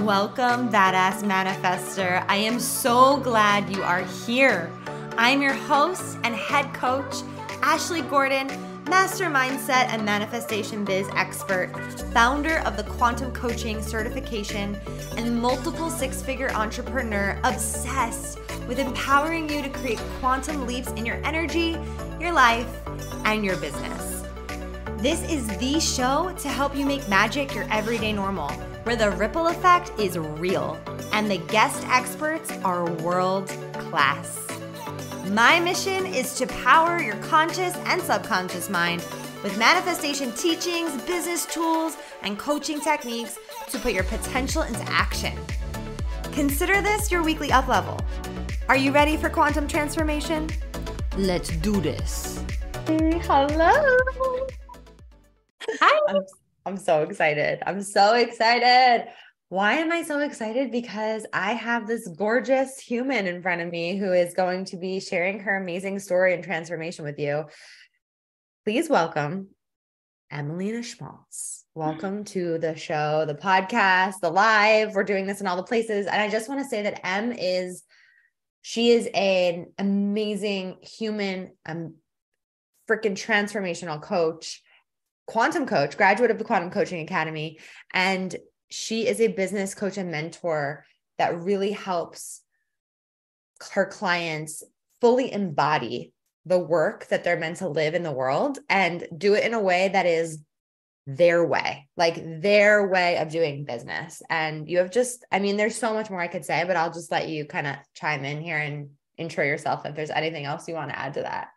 Welcome, Badass Manifester. I am so glad you are here. I'm your host and head coach, Ashley Gordon, master mindset and manifestation biz expert, founder of the quantum coaching certification, and multiple six-figure entrepreneur obsessed with empowering you to create quantum leaps in your energy, your life, and your business. This is the show to help you make magic your everyday normal, where the ripple effect is real and the guest experts are world class. My mission is to power your conscious and subconscious mind with manifestation teachings, business tools, and coaching techniques to put your potential into action. Consider this your weekly up level. Are you ready for quantum transformation? Let's do this. Hello. Hi. I'm so excited. I'm so excited. Why am I so excited? Because I have this gorgeous human in front of me who is going to be sharing her amazing story and transformation with you. Please welcome Emelina Schmaltz. Welcome to the show, the podcast, the live. We're doing this in all the places. And I just want to say that she is an amazing human, freaking transformational coach, quantum coach, graduate of the Quantum Coaching Academy. And she is a business coach and mentor that really helps her clients fully embody the work that they're meant to live in the world and do it in a way that is their way, like their way of doing business. And you have there's so much more I could say, but I'll just let you kind of chime in here and intro yourself if there's anything else you want to add to that.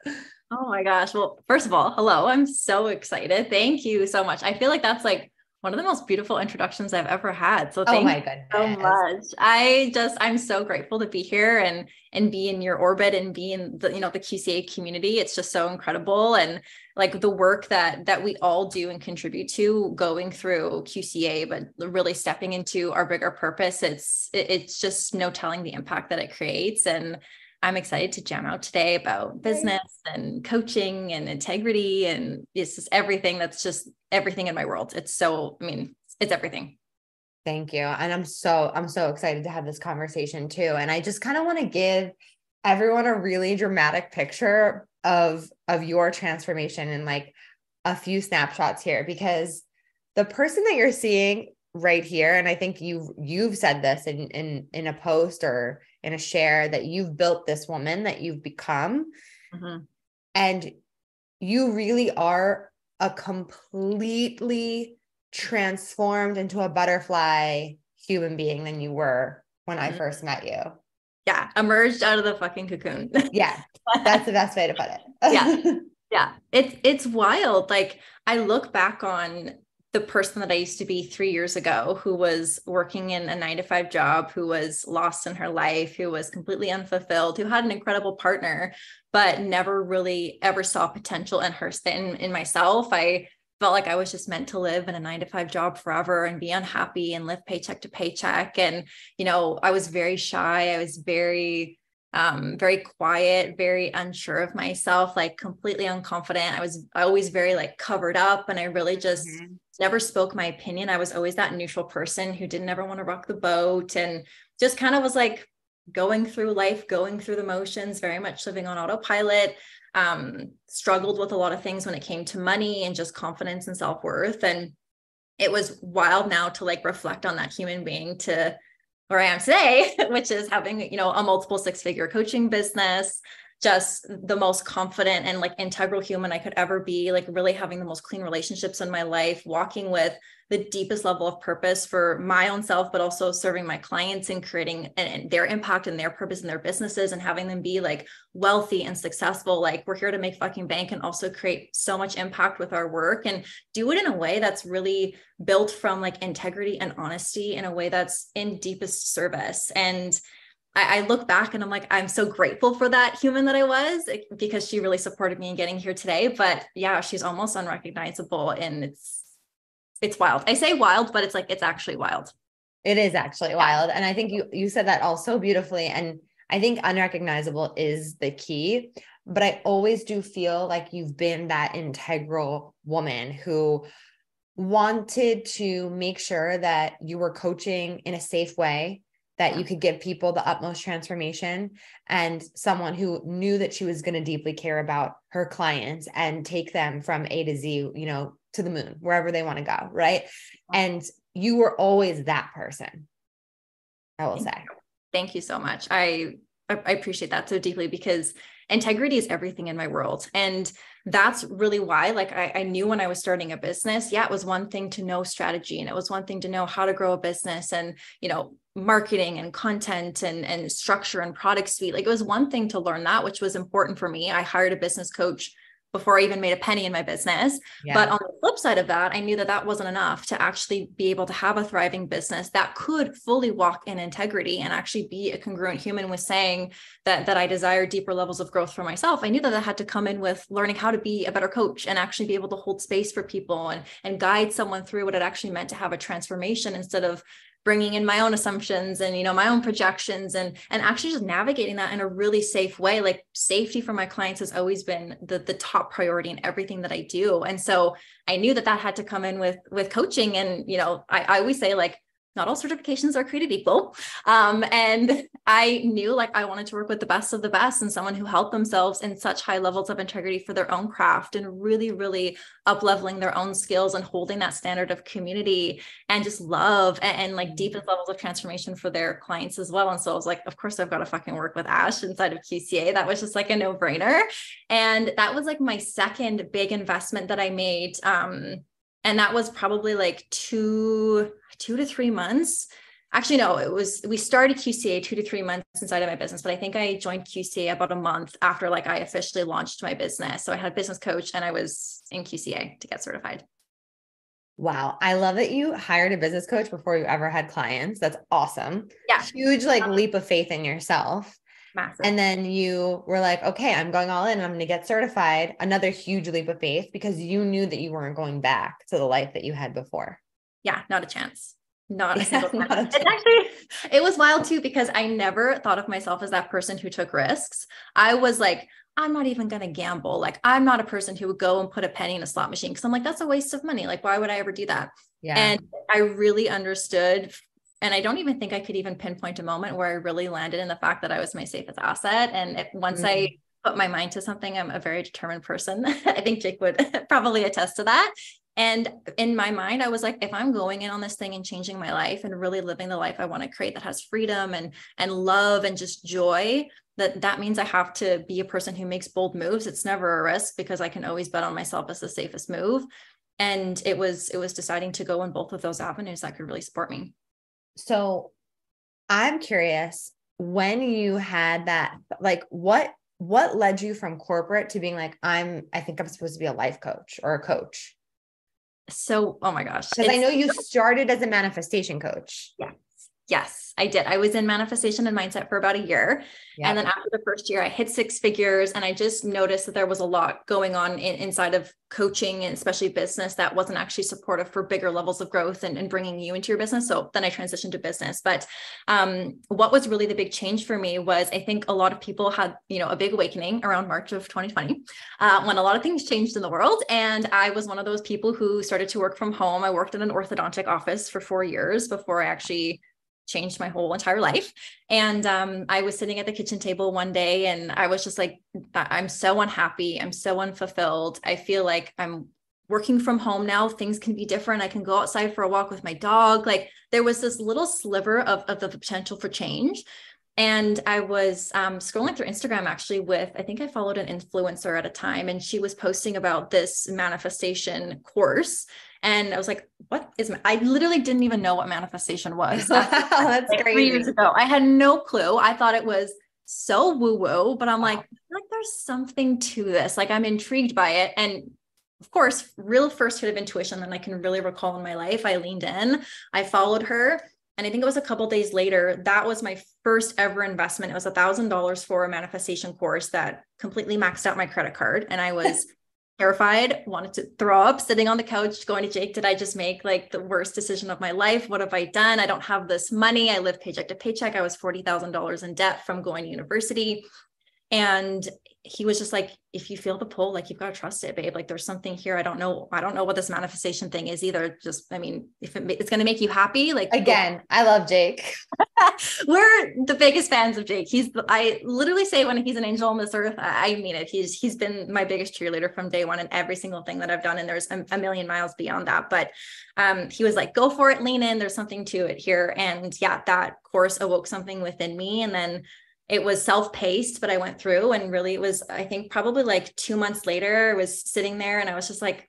Oh my gosh. Well, first of all, hello. I'm so excited. Thank you so much. I feel like that's like one of the most beautiful introductions I've ever had. So thank you so much. I'm so grateful to be here and be in your orbit and be in the QCA community. It's just so incredible. And like the work that we all do and contribute to going through QCA, but really stepping into our bigger purpose. It's just no telling the impact that it creates. And I'm excited to jam out today about business and coaching and integrity. And it's just everything that's just everything in my world. It's everything. Thank you. And I'm so excited to have this conversation too. And I just kind of want to give everyone a really dramatic picture of your transformation in like a few snapshots here, because the person that you're seeing right here, and I think you've said this in a post or in a share, that you've built this woman that you've become. Mm-hmm. And you really are a completely transformed into a butterfly human being than you were when I first met you. Yeah. Emerged out of the fucking cocoon. Yeah. That's the best way to put it. Yeah. It's wild. Like I look back on the person that I used to be 3 years ago, who was working in a 9-to-5 job, who was lost in her life, who was completely unfulfilled, who had an incredible partner, but never really ever saw potential in her, in myself. I felt like I was just meant to live in a 9-to-5 job forever and be unhappy and live paycheck to paycheck. And, I was very shy. I was very quiet, very unsure of myself, like completely unconfident. I was always very like covered up, and I really just never spoke my opinion. I was always that neutral person who didn't ever want to rock the boat, and just kind of was like going through life, going through the motions, very much living on autopilot. Struggled with a lot of things when it came to money and just confidence and self-worth. And it was wild now to like reflect on that human being to where I am today, which is having, a multiple six-figure coaching business, just the most confident and like integral human I could ever be, like really having the most clean relationships in my life, walking with the deepest level of purpose for my own self, but also serving my clients and creating and their impact and their purpose in their businesses and having them be like wealthy and successful. Like we're here to make fucking bank and also create so much impact with our work and do it in a way that's really built from like integrity and honesty, in a way that's in deepest service. And I look back and I'm like, I'm so grateful for that human that I was, because she really supported me in getting here today. But yeah, she's almost unrecognizable, and it's wild. I say wild, but it's actually wild. It is actually wild. And I think you said that all so beautifully. And I think unrecognizable is the key, but I always do feel like you've been that integral woman who wanted to make sure that you were coaching in a safe way, that you could give people the utmost transformation, and someone who knew that she was going to deeply care about her clients and take them from A to Z, you know, to the moon, wherever they want to go. Right. And you were always that person, I will say. Thank you so much. I appreciate that so deeply, because integrity is everything in my world. And that's really why, like, I knew when I was starting a business, yeah, it was one thing to know strategy, and it was one thing to know how to grow a business and, you know, marketing and content and structure and product suite. Like, it was one thing to learn that, which was important for me. I hired a business coach before I even made a penny in my business. Yeah. But on the flip side of that, I knew that that wasn't enough to actually be able to have a thriving business that could fully walk in integrity and actually be a congruent human with saying that I desire deeper levels of growth for myself. I knew that had to come in with learning how to be a better coach and actually be able to hold space for people and guide someone through what it actually meant to have a transformation, instead of bringing in my own assumptions and, you know, my own projections, and actually just navigating that in a really safe way. Like, safety for my clients has always been the top priority in everything that I do. And so I knew that had to come in with coaching. And, you know, I always say, like, not all certifications are created equal. And I knew, like, I wanted to work with the best of the best, and someone who held themselves in such high levels of integrity for their own craft, and really, really up-leveling their own skills and holding that standard of community and just love and like deepest levels of transformation for their clients as well. And so I was like, of course, I've got to fucking work with Ash inside of QCA. That was just like a no-brainer. And that was like my second big investment that I made. And that was probably like 2 to 3 months. Actually, no, we started QCA 2 to 3 months inside of my business, but I think I joined QCA about a month after, like, I officially launched my business. So I had a business coach and I was in QCA to get certified. Wow. I love that you hired a business coach before you ever had clients. That's awesome. Yeah. Huge, like, leap of faith in yourself. Massive. And then you were like, okay, I'm going all in. I'm going to get certified. Another huge leap of faith, because you knew that you weren't going back to the life that you had before. Yeah, not a chance. Not a single chance. It's actually, it was wild too, because I never thought of myself as that person who took risks. I was like, I'm not even going to gamble. Like, I'm not a person who would go and put a penny in a slot machine, because I'm like, that's a waste of money. Like, why would I ever do that? Yeah. And I really understood. And I don't even think I could even pinpoint a moment where I really landed in the fact that I was my safest asset. And once I put my mind to something, I'm a very determined person. I think Jake would probably attest to that. And in my mind, I was like, if I'm going in on this thing and changing my life and really living the life I want to create, that has freedom and love and just joy, that means I have to be a person who makes bold moves. It's never a risk, because I can always bet on myself as the safest move. And it was deciding to go in both of those avenues that could really support me. So I'm curious, when you had that, like, what led you from corporate to being like, I think I'm supposed to be a life coach or a coach? So, oh my gosh. Because I know you started as a manifestation coach. Yeah. Yes, I did. I was in manifestation and mindset for about a year. Yep. And then after the first year, I hit 6 figures, and I just noticed that there was a lot going on inside of coaching, and especially business, that wasn't actually supportive for bigger levels of growth and bringing you into your business. So then I transitioned to business. But what was really the big change for me was, I think a lot of people had, a big awakening around March of 2020, when a lot of things changed in the world. And I was one of those people who started to work from home. I worked in an orthodontic office for 4 years before I actually changed my whole entire life. And I was sitting at the kitchen table one day, and I was just like, I'm so unhappy. I'm so unfulfilled. I feel like I'm working from home now. Things can be different. I can go outside for a walk with my dog. Like, there was this little sliver of the potential for change. And I was scrolling through Instagram, actually, I think I followed an influencer at a time, and she was posting about this manifestation course. And I was like, I literally didn't even know what manifestation was. That's like crazy. 3 years ago. I had no clue. I thought it was so woo-woo, but I'm like, there's something to this. Like, I'm intrigued by it. And of course, real first hit of intuition that I can really recall in my life, I leaned in, I followed her. And I think it was a couple of days later, that was my first ever investment. It was $1,000 for a manifestation course that completely maxed out my credit card. And I was terrified, wanted to throw up, sitting on the couch, going to Jake, did I just make like the worst decision of my life? What have I done? I don't have this money. I live paycheck to paycheck. I was $40,000 in debt from going to university. And he was just like, if you feel the pull, like, you've got to trust it, babe. Like, there's something here. I don't know what this manifestation thing is either. Just, I mean, if it's going to make you happy, like, Again, I love Jake. we're the biggest fans of Jake. I literally say when he's an angel on this earth, I mean it. He's been my biggest cheerleader from day one in every single thing that I've done. And there's a million miles beyond that. But he was like, go for it, lean in. There's something to it here. And yeah, that course awoke something within me. And then it was self-paced, but I went through, and really it was, I think probably like 2 months later, I was sitting there and I was just like,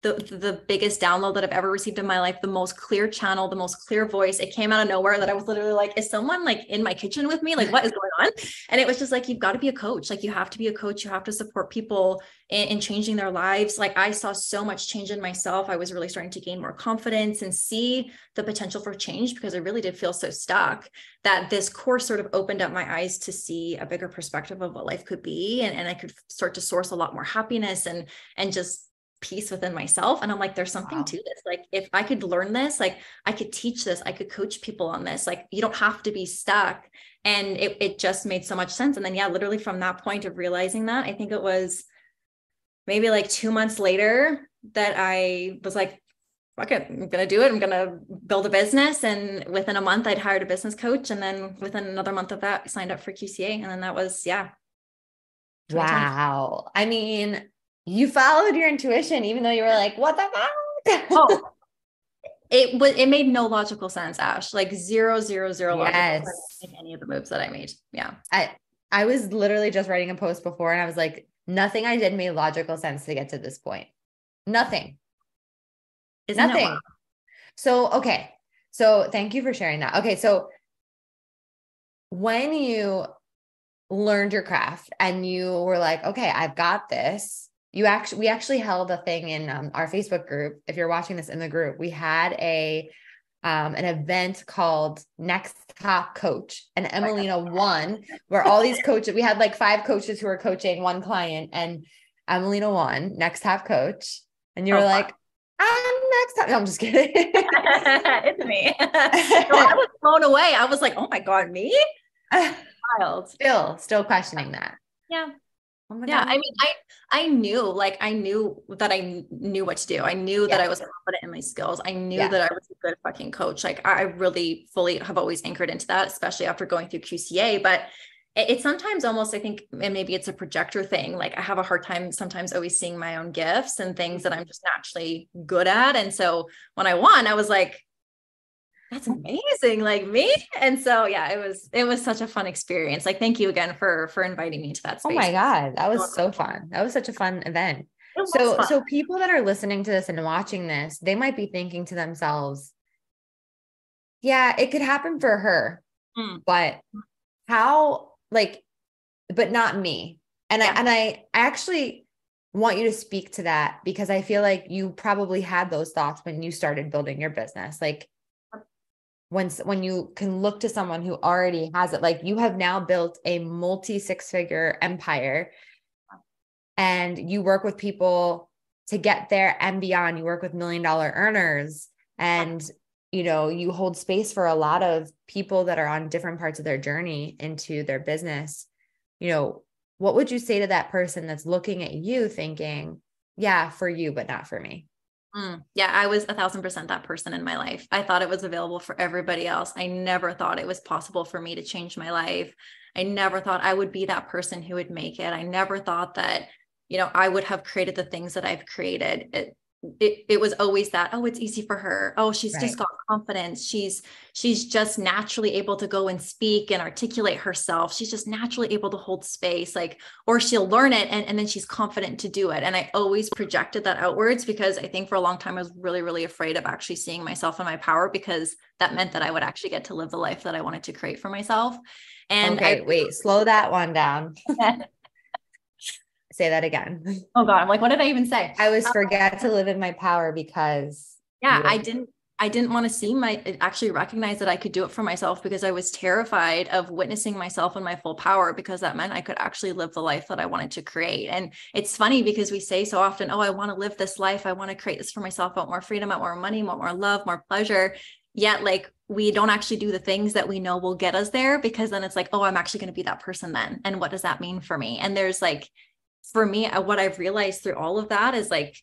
the biggest download that I've ever received in my life, the most clear channel, the most clear voice. It came out of nowhere that I was literally like, is someone like in my kitchen with me? Like, what is going on? And it was just like, you've got to be a coach. Like, you have to be a coach. You have to support people in changing their lives. Like, I saw so much change in myself. I was really starting to gain more confidence and see the potential for change, because I really did feel so stuck, that this course sort of opened up my eyes to see a bigger perspective of what life could be. And I could start to source a lot more happiness and just peace within myself. And I'm like, there's something to this. Like, if I could learn this, like, I could teach this, I could coach people on this. Like, you don't have to be stuck. And it just made so much sense. And then, yeah, literally from that point of realizing that, I think it was maybe like 2 months later that I was like, fuck it, I'm going to do it. I'm going to build a business. And within a month, I'd hired a business coach. And then within another month of that, I signed up for QCA. And then that was, yeah. Wow. I mean, you followed your intuition, even though you were like, what the fuck? Oh, it made no logical sense, Ash. Like zero logical sense in any of the moves that I made. Yeah. I was literally just writing a post before, and I was like, nothing I did made logical sense to get to this point. Nothing. Isn't Nothing. it? So, okay. So thank you for sharing that. Okay. So when you learned your craft and you were like, okay, I've got this. We actually held a thing in our Facebook group. If you're watching this in the group, we had an event called Next Top Coach, and Emelina won, where all these coaches, we had like 5 coaches who were coaching one client, and Emelina won Next Top Coach. And you were like, I'm next top. No, I'm just kidding. It's me. So I was blown away. I was like, oh my God, me? Wild. Still questioning that. Yeah. Oh my yeah. God. I mean, I knew that I knew what to do. I knew that I was confident in my skills. I knew that I was a good fucking coach. Like, I really fully have always anchored into that, especially after going through QCA. But it's sometimes almost, I think, and maybe it's a projector thing. Like, I have a hard time sometimes always seeing my own gifts and things that I'm just naturally good at. And so when I won, I was like, that's amazing, like me. And so, yeah, it was such a fun experience. Like, thank you again for inviting me to that space. Oh my God. That was so fun. That was such a fun event. So people that are listening to this and watching this, they might be thinking to themselves, yeah, it could happen for her, but how, like, but not me. And I actually want you to speak to that, because I feel like you probably had those thoughts when you started building your business. Like, when you can look to someone who already has it, like, you have now built a multi 6-figure empire, and you work with people to get there and beyond. You work with $1 million earners, and, you know, you hold space for a lot of people that are on different parts of their journey into their business. You know, what would you say to that person that's looking at you thinking, yeah, for you, but not for me? Yeah, I was 1,000% that person in my life. I thought it was available for everybody else. I never thought it was possible for me to change my life. I never thought I would be that person who would make it. I never thought that, you know, I would have created the things that I've created. It was always that, oh, it's easy for her. Oh, she's just got confidence. She's just naturally able to go and speak and articulate herself. She's just naturally able to hold space, like, or she'll learn it and then she's confident to do it. And I always projected that outwards, because I think for a long time, I was really, really afraid of actually seeing myself in my power, because that meant that I would actually get to live the life that I wanted to create for myself. And wait, slow that one down. Say that again. Oh God. I'm like, what did I even say? I was forget to live in my power because. Yeah, I didn't want to actually recognize that I could do it for myself, because I was terrified of witnessing myself in my full power, because that meant I could actually live the life that I wanted to create. And it's funny, because we say so often, oh, I want to live this life. I want to create this for myself. I want more freedom, I want more money, I want more love, more pleasure. yet like we don't actually do the things that we know will get us there, because then it's like, oh, I'm actually going to be that person then. And what does that mean for me? And there's like, for me, what I've realized through all of that is like,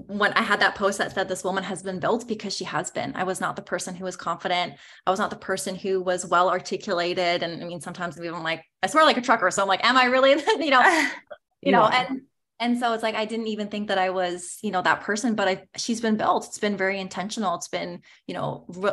when I had that post that said this woman has been built, because she has been. I was not the person who was confident. I was not the person who was well articulated. And I mean, sometimes I'm like, I swear like a trucker. So I'm like, am I really, You are. and so it's like, I didn't even think that I was, that person, but she's been built. It's been very intentional. It's been,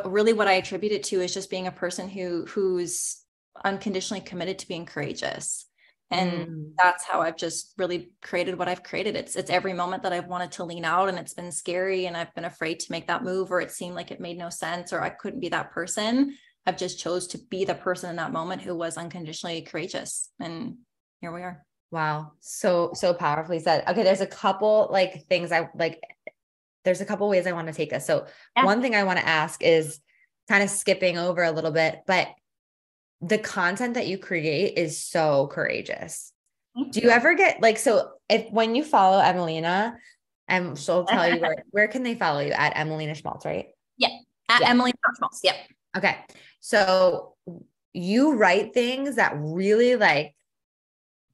really what I attribute it to is just being a person who's unconditionally committed to being courageous. And that's how I've just really created what I've created. It's every moment that I've wanted to lean out and it's been scary and I've been afraid to make that move, or it seemed like it made no sense, or I couldn't be that person. I've just chose to be the person in that moment who was unconditionally courageous. And here we are. Wow. So powerfully said. Okay. There's a couple like things there's a couple ways I want to take this. So one thing I want to ask is kind of skipping over a little bit, but the content that you create is so courageous. Do you ever get like, so when you follow Emelina, and she'll tell you where can they follow you at Emelina Schmaltz, right? Yeah. At Emelina Schmaltz. Yep. Okay. So you write things that really like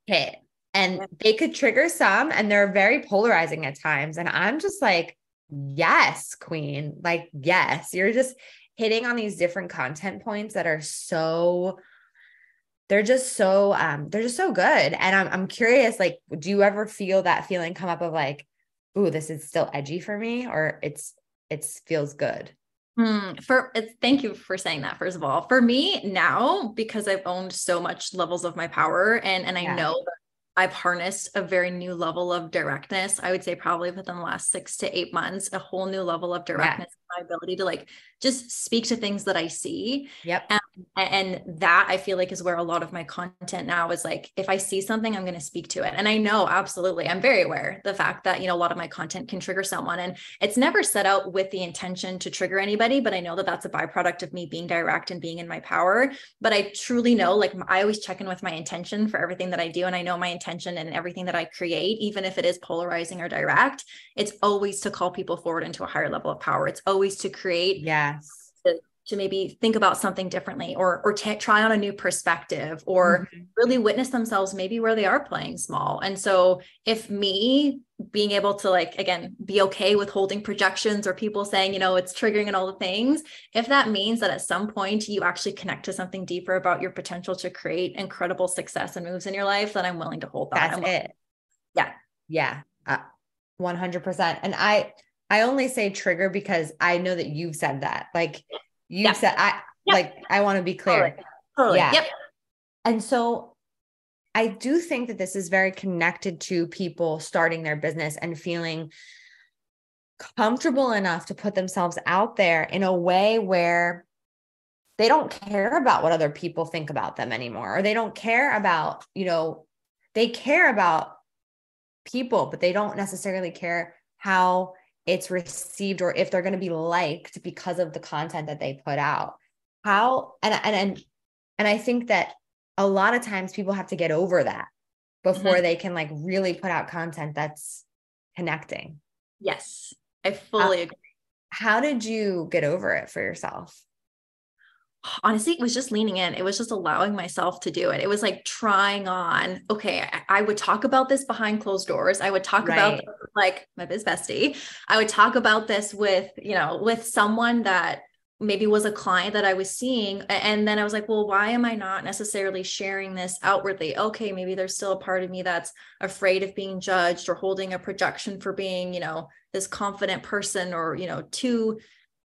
hit, and they could trigger some, and they're very polarizing at times. And I'm just like, yes, queen, like, yes, you're just hitting on these different content points that are they're just so good. And I'm curious, like, do you ever feel that feeling come up of like, ooh, this is still edgy for me, or it feels good? Thank you for saying that. First of all, for me now, because I've owned so much levels of my power, and I know that I've harnessed a very new level of directness. I would say probably within the last 6 to 8 months, a whole new level of directness, my ability to like just speak to things that I see. Yep. And that I feel like is where a lot of my content now is like, if I see something, I'm going to speak to it. And I know, absolutely, I'm very aware the fact that, a lot of my content can trigger someone, and it's never set out with the intention to trigger anybody, but I know that that's a byproduct of me being direct and being in my power. But I truly know, like, I always check in with my intention for everything that I do. And I know my intention and everything that I create, even if it is polarizing or direct, it's always to call people forward into a higher level of power. It's always to create, to maybe think about something differently, or try on a new perspective, or really witness themselves maybe where they are playing small. And so if me being able to, like, again, be okay with holding projections or people saying, it's triggering and all the things, if that means that at some point you actually connect to something deeper about your potential to create incredible success and moves in your life, then I'm willing to hold that. That's it. Yeah. Yeah. 100%. And I only say trigger because I know that you've said that, like, you've said, I want to be clear. Totally. Yeah. Yep. And so I do think that this is very connected to people starting their business and feeling comfortable enough to put themselves out there in a way where they don't care about what other people think about them anymore, or they don't care about, they care about people, but they don't necessarily care how it's received or if they're going to be liked because of the content that they put out. And I think that a lot of times people have to get over that before they can like really put out content that's connecting. Yes, I fully agree. How did you get over it for yourself? Honestly, it was just leaning in. It was just allowing myself to do it. It was like trying on, okay, I would talk about this behind closed doors. I would talk about like my biz bestie. I would talk about this with, with someone that maybe was a client that I was seeing. And then I was like, well, why am I not necessarily sharing this outwardly? Okay, maybe there's still a part of me that's afraid of being judged or holding a projection for being, this confident person, or, too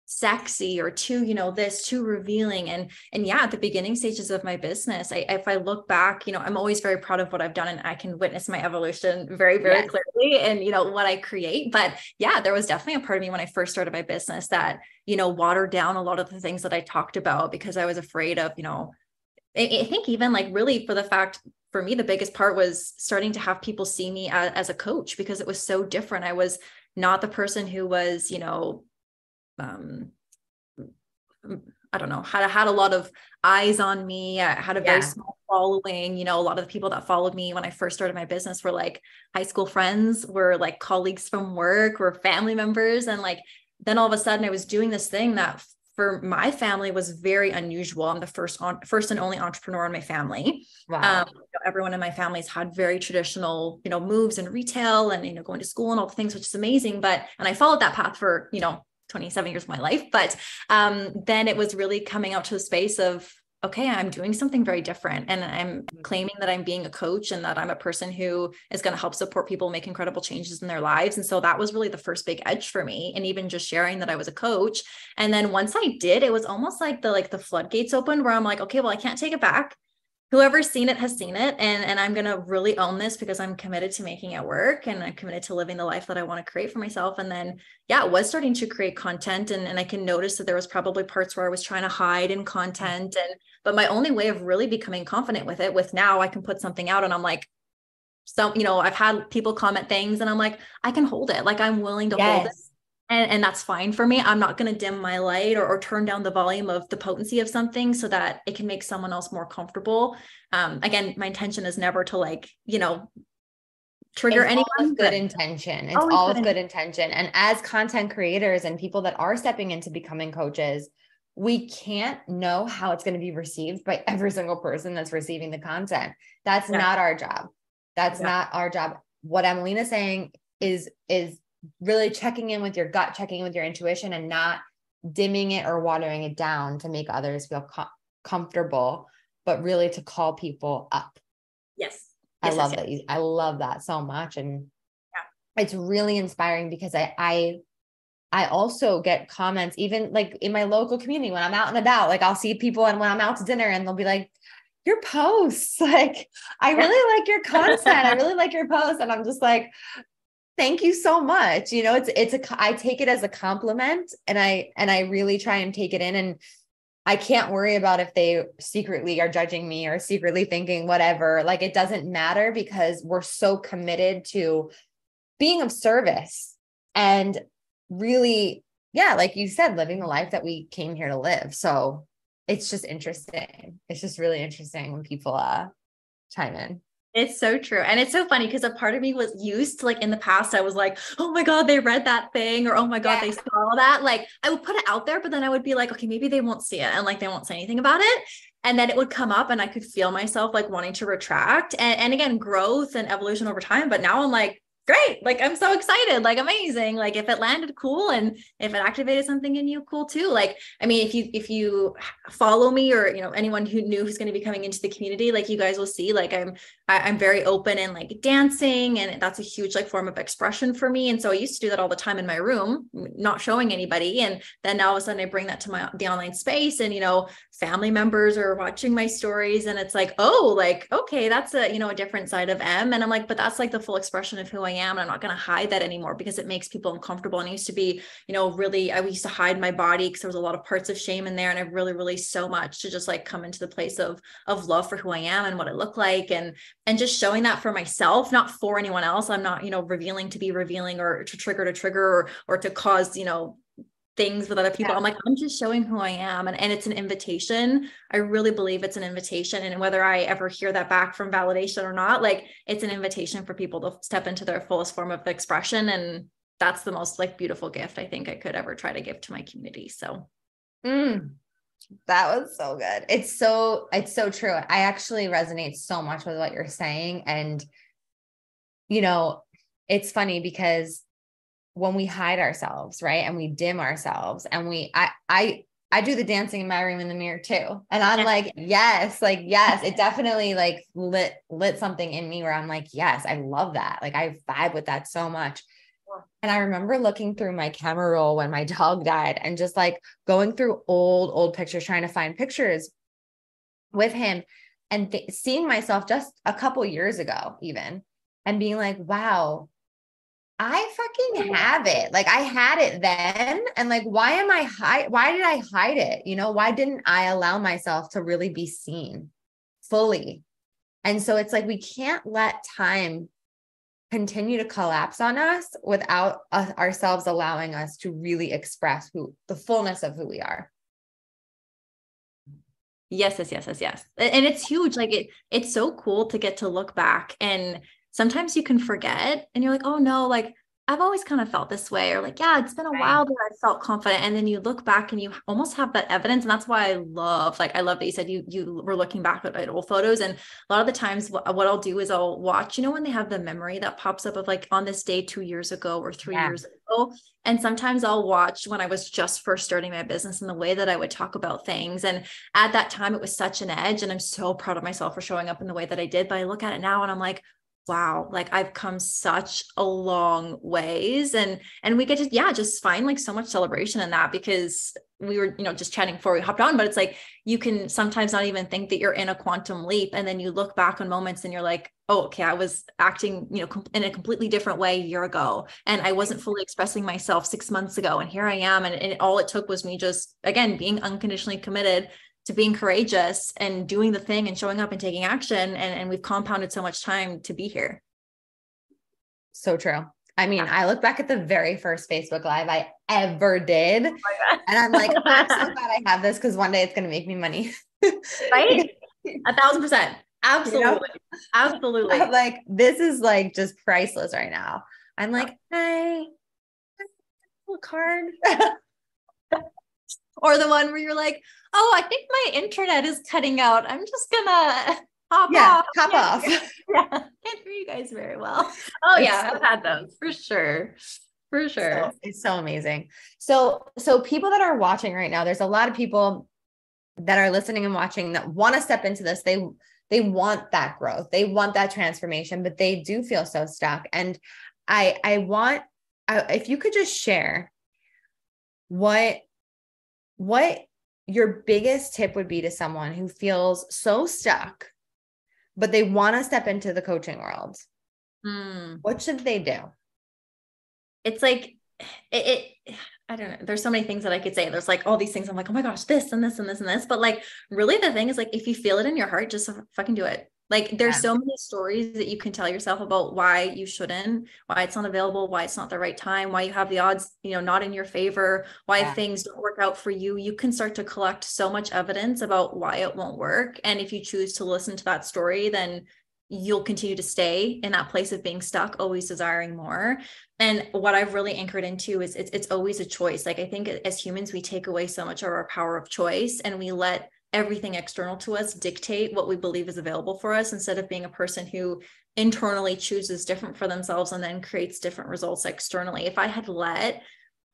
sexy, or too, this too revealing. And yeah, at the beginning stages of my business, if I look back, I'm always very proud of what I've done, and I can witness my evolution very, very clearly and, what I create. But yeah, there was definitely a part of me when I first started my business that, watered down a lot of the things that I talked about, because I was afraid of, I think even like really for me, the biggest part was starting to have people see me as a coach, because it was so different. I was not the person who was, I don't know, had a lot of eyes on me. I had a very small following. A lot of the people that followed me when I first started my business were like high school friends, were like colleagues from work, were family members. And like, then all of a sudden I was doing this thing that for my family was very unusual. I'm the first and only entrepreneur in my family. Wow. Everyone in my family's had very traditional, moves in retail and, going to school and all the things, which is amazing. And I followed that path for, 27 years of my life. But then it was really coming out to the space of, okay, I'm doing something very different. And I'm claiming that I'm being a coach and that I'm a person who is going to help support people make incredible changes in their lives. And so that was really the first big edge for me. And even just sharing that I was a coach. And then once I did, it was almost like the floodgates opened where I'm like, okay, well, I can't take it back. Whoever's seen it has seen it. And I'm going to really own this because I'm committed to making it work. And I'm committed to living the life that I want to create for myself. And then, I was starting to create content and I can notice that there was probably parts where I was trying to hide in content. But my only way of really becoming confident with it now I can put something out and I'm like, I've had people comment things and I'm like, I can hold it. Like I'm willing to hold it. And that's fine for me. I'm not going to dim my light or turn down the volume of the potency of something so that it can make someone else more comfortable. Again, my intention is never to trigger anyone. All with good intention. It's all with good intention. And as content creators and people that are stepping into becoming coaches, we can't know how it's going to be received by every single person that's receiving the content. That's not our job. That's not our job. What Emelina's saying is really checking in with your gut, checking in with your intuition and not dimming it or watering it down to make others feel comfortable, but really to call people up. Yes. I love that. I love that so much. And it's really inspiring because I also get comments, even like in my local community, when I'm out and about, like I'll see people and when I'm out to dinner and they'll be like, your posts, like, I really like your content. I really like your posts. And I'm just like, thank you so much. I take it as a compliment and I really try and take it in, and I can't worry about if they secretly are judging me or secretly thinking whatever. Like, it doesn't matter because we're so committed to being of service and really, like you said, living the life that we came here to live. So it's just interesting. It's just really interesting when people chime in. It's so true. And it's so funny because a part of me was used to, like, in the past, I was like, oh my God, they read that thing, or, oh my God, they saw that. Like, I would put it out there, but then I would be like, okay, maybe they won't see it. And like, they won't say anything about it. And then it would come up and I could feel myself like wanting to retract and again, growth and evolution over time. But now I'm like, great. Like, I'm so excited, like amazing. Like if it landed, cool. And if it activated something in you, cool too. Like, I mean, if you follow me or, anyone who's going to be coming into the community, like you guys will see, like I'm very open and like dancing, and that's a huge like form of expression for me. And so I used to do that all the time in my room, not showing anybody. And then all of a sudden I bring that to the online space, and, family members are watching my stories and it's like, oh, like, okay, that's a different side of Em. And I'm like, but that's like the full expression of who I am. And I'm not going to hide that anymore because it makes people uncomfortable. And I used to be, really, I used to hide my body because there was a lot of parts of shame in there. And I've really released so much to just like come into the place of love for who I am and what I look like. And just showing that for myself, not for anyone else. I'm not, revealing to be revealing or to trigger or to cause, things with other people. I'm like, I'm just showing who I am. And it's an invitation. I really believe it's an invitation. And whether I ever hear that back from validation or not, like it's an invitation for people to step into their fullest form of expression. And that's the most like beautiful gift I think I could ever try to give to my community. So. That was so good. It's so true. I actually resonate so much with what you're saying. And, it's funny because when we hide ourselves, right, and we dim ourselves, and I do the dancing in my room in the mirror too. And I'm like, yes, it definitely like lit something in me where I'm like, yes, I love that. Like I vibe with that so much. And I remember looking through my camera roll when my dog died and just like going through old pictures, trying to find pictures with him and seeing myself just a couple years ago even, and being like, wow, I fucking have it. Like I had it then. And like, why did I hide it? Why didn't I allow myself to really be seen fully? And so it's like, we can't let time continue to collapse on us without ourselves allowing us to really express the fullness of who we are. Yes. And it's huge. Like it's so cool to get to look back, and sometimes you can forget and you're like, oh no, like I've always kind of felt this way, or like, yeah, it's been a while that I felt confident. And then you look back and you almost have that evidence. And that's why I love that you said you were looking back at old photos. And a lot of the times what I'll do is I'll watch, when they have the memory that pops up of like on this day 2 years ago or 3 years ago. And sometimes I'll watch when I was just first starting my business and the way that I would talk about things. And at that time, it was such an edge. And I'm so proud of myself for showing up in the way that I did. But I look at it now and I'm like, wow, like I've come such a long ways. And we get to, just find like so much celebration in that, because we were, just chatting before we hopped on, but it's like, you can sometimes not even think that you're in a quantum leap. And then you look back on moments and you're like, oh, okay, I was acting, in a completely different way a year ago. And I wasn't fully expressing myself 6 months ago. And here I am. And all it took was me just, again, being unconditionally committed to being courageous and doing the thing and showing up and taking action. And we've compounded so much time to be here. So true. I mean, I look back at the very first Facebook Live I ever did. Oh and I'm like, I'm so glad I have this, because one day it's going to make me money. Right? 1,000%. Absolutely. Absolutely. I'm like, this is like just priceless right now. I'm like, hey, little card. Or the one where you're like, oh, I think my internet is cutting out. I'm just gonna hop off. Yeah, can't hear you guys very well. Oh yeah, I've had those for sure. For sure. It's so amazing. So people that are watching right now, there's a lot of people that are listening and watching that want to step into this. They want that growth. They want that transformation, but they do feel so stuck. And I want, if you could just share what your biggest tip would be to someone who feels so stuck, but they want to step into the coaching world. What should they do? It's like, I don't know. There's so many things that I could say. There's like all these things. I'm like, oh my gosh, this and this and this and this. But like, really the thing is like, if you feel it in your heart, just fucking do it. Like there's so many stories that you can tell yourself about why you shouldn't, why it's not available, why it's not the right time, why you have the odds, not in your favor, why things don't work out for you. You can start to collect so much evidence about why it won't work. And if you choose to listen to that story, then you'll continue to stay in that place of being stuck, always desiring more. And what I've really anchored into is it's always a choice. Like I think as humans, we take away so much of our power of choice, and we let everything external to us dictate what we believe is available for us, instead of being a person who internally chooses different for themselves and then creates different results externally. If I had let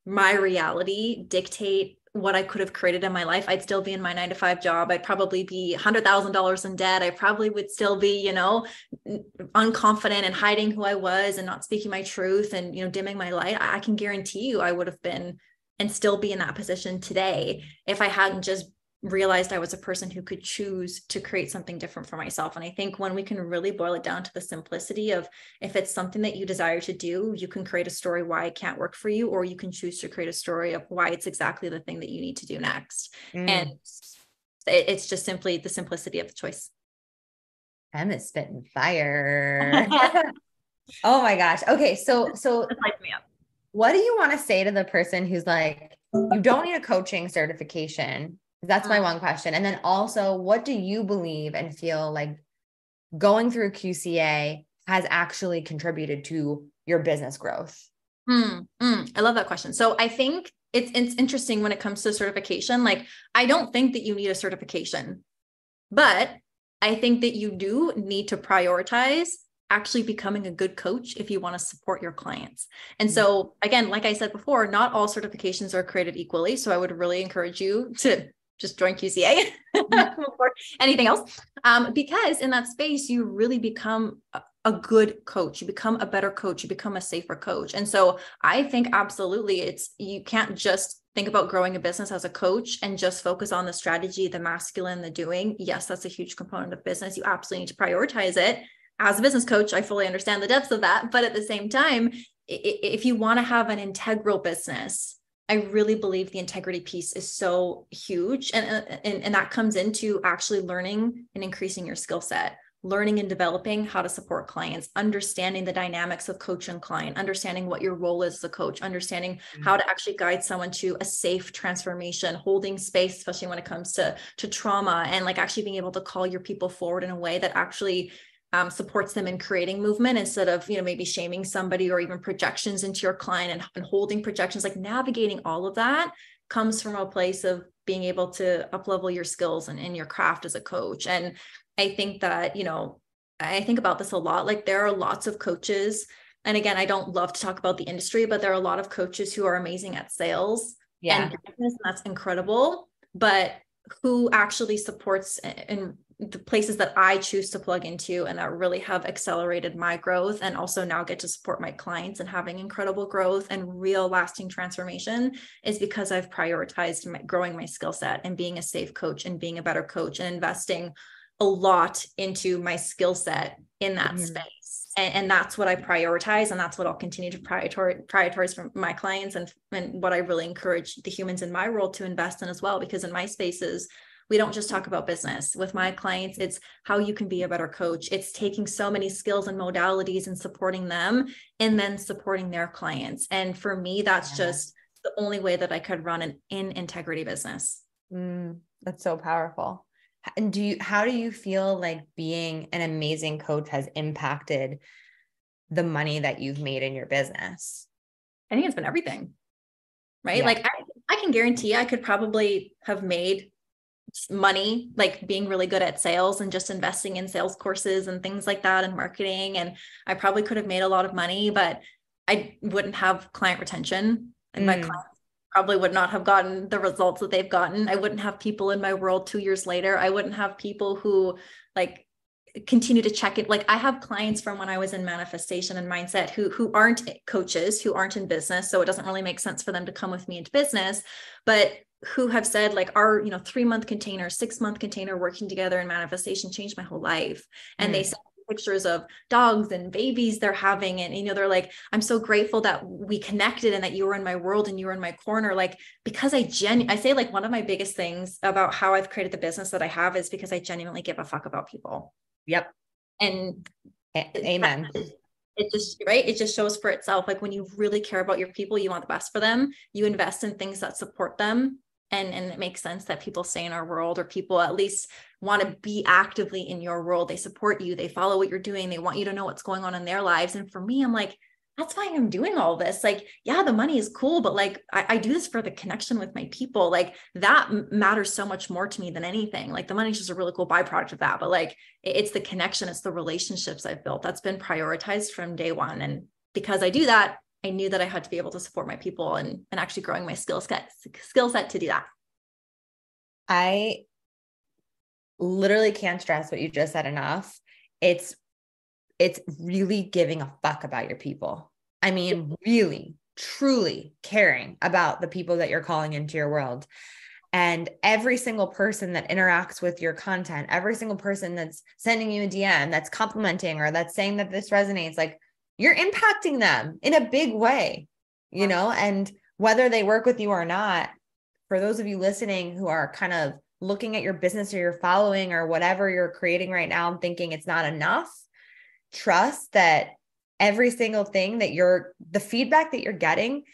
my reality dictate what I could have created in my life, I'd still be in my 9-to-5 job. I'd probably be $100,000 in debt. I probably would still be, unconfident and hiding who I was and not speaking my truth and, dimming my light. I can guarantee you I would have been and still be in that position today if I hadn't just realized I was a person who could choose to create something different for myself. And I think when we can really boil it down to the simplicity of, if it's something that you desire to do, you can create a story why it can't work for you, or you can choose to create a story of why it's exactly the thing that you need to do next. And it's just simply the simplicity of the choice. Em is spitting fire. Oh my gosh. Okay. So light me up. What do you want to say to the person who's like, you don't need a coaching certification? That's my one question. And then also, what do you believe and feel like going through QCA has actually contributed to your business growth? I love that question. So I think it's interesting when it comes to certification. Like, I don't think that you need a certification, but I think that you do need to prioritize actually becoming a good coach if you want to support your clients. And so again, like I said before, not all certifications are created equally. So I would really encourage you to just join QCA before anything else. Because in that space, you really become a good coach. You become a better coach. You become a safer coach. And so I think absolutely you can't just think about growing a business as a coach and just focus on the strategy, the masculine, the doing. Yes, that's a huge component of business. You absolutely need to prioritize it. As a business coach, I fully understand the depths of that. But at the same time, if you want to have an integral business, I really believe the integrity piece is so huge. And that comes into actually learning and increasing your skill set, learning and developing how to support clients, understanding the dynamics of coach and client, understanding what your role is as a coach, understanding how to actually guide someone to a safe transformation, holding space, especially when it comes to trauma, and like actually being able to call your people forward in a way that actually supports them in creating movement instead of, maybe shaming somebody or even projections into your client and holding projections, like navigating all of that comes from a place of being able to up-level your skills and in your craft as a coach. And I think that, I think about this a lot. Like there are lots of coaches. And again, I don't love to talk about the industry, but there are a lot of coaches who are amazing at sales and business, and that's incredible. But who actually supports in the places that I choose to plug into and that really have accelerated my growth, and also now get to support my clients and having incredible growth and real lasting transformation, is because I've prioritized growing my skill set and being a safe coach and being a better coach and investing a lot into my skill set in that space. And that's what I prioritize. And that's what I'll continue to prioritize for my clients, and what I really encourage the humans in my role to invest in as well. Because in my spaces, we don't just talk about business. With my clients, it's how you can be a better coach. It's taking so many skills and modalities and supporting them, and then supporting their clients. And for me, that's just the only way that I could run an in integrity business. That's so powerful. And how do you feel like being an amazing coach has impacted the money that you've made in your business? I think it's been everything, right? Yeah. Like I can guarantee I could probably have made money, like being really good at sales and just investing in sales courses and things like that and marketing. And I probably could have made a lot of money, but I wouldn't have client retention, and my clients probably would not have gotten the results that they've gotten. I wouldn't have people in my world 2 years later. I wouldn't have people who like continue to check it. Like I have clients from when I was in manifestation and mindset who aren't coaches, who aren't in business. So it doesn't really make sense for them to come with me into business, but who have said like our, 3-month container, 6-month container working together in manifestation changed my whole life. And they sent pictures of dogs and babies they're having. And, they're like, I'm so grateful that we connected and that you were in my world and you were in my corner. Like, because I say like one of my biggest things about how I've created the business that I have is because I genuinely give a fuck about people. Yep. And amen. It just, right. It just shows for itself. Like when you really care about your people, you want the best for them, you invest in things that support them. And it makes sense that people stay in our world, or people at least want to be actively in your world. They support you. They follow what you're doing. They want you to know what's going on in their lives. And for me, I'm like, that's why I'm doing all this. Like, yeah, the money is cool, but like, I do this for the connection with my people. Like that matters so much more to me than anything. Like the money is just a really cool byproduct of that. But like, it's the connection. It's the relationships I've built. That's been prioritized from day one. And because I do that, I knew that I had to be able to support my people and actually growing my skill set to do that. I literally can't stress what you just said enough. It's really giving a fuck about your people. I mean, really, truly caring about the people that you're calling into your world. And every single person that interacts with your content, every single person that's sending you a DM, that's complimenting, or that's saying that this resonates, like, you're impacting them in a big way, and whether they work with you or not, for those of you listening who are kind of looking at your business or your following or whatever you're creating right now and thinking it's not enough, trust that every single thing that the feedback that you're getting,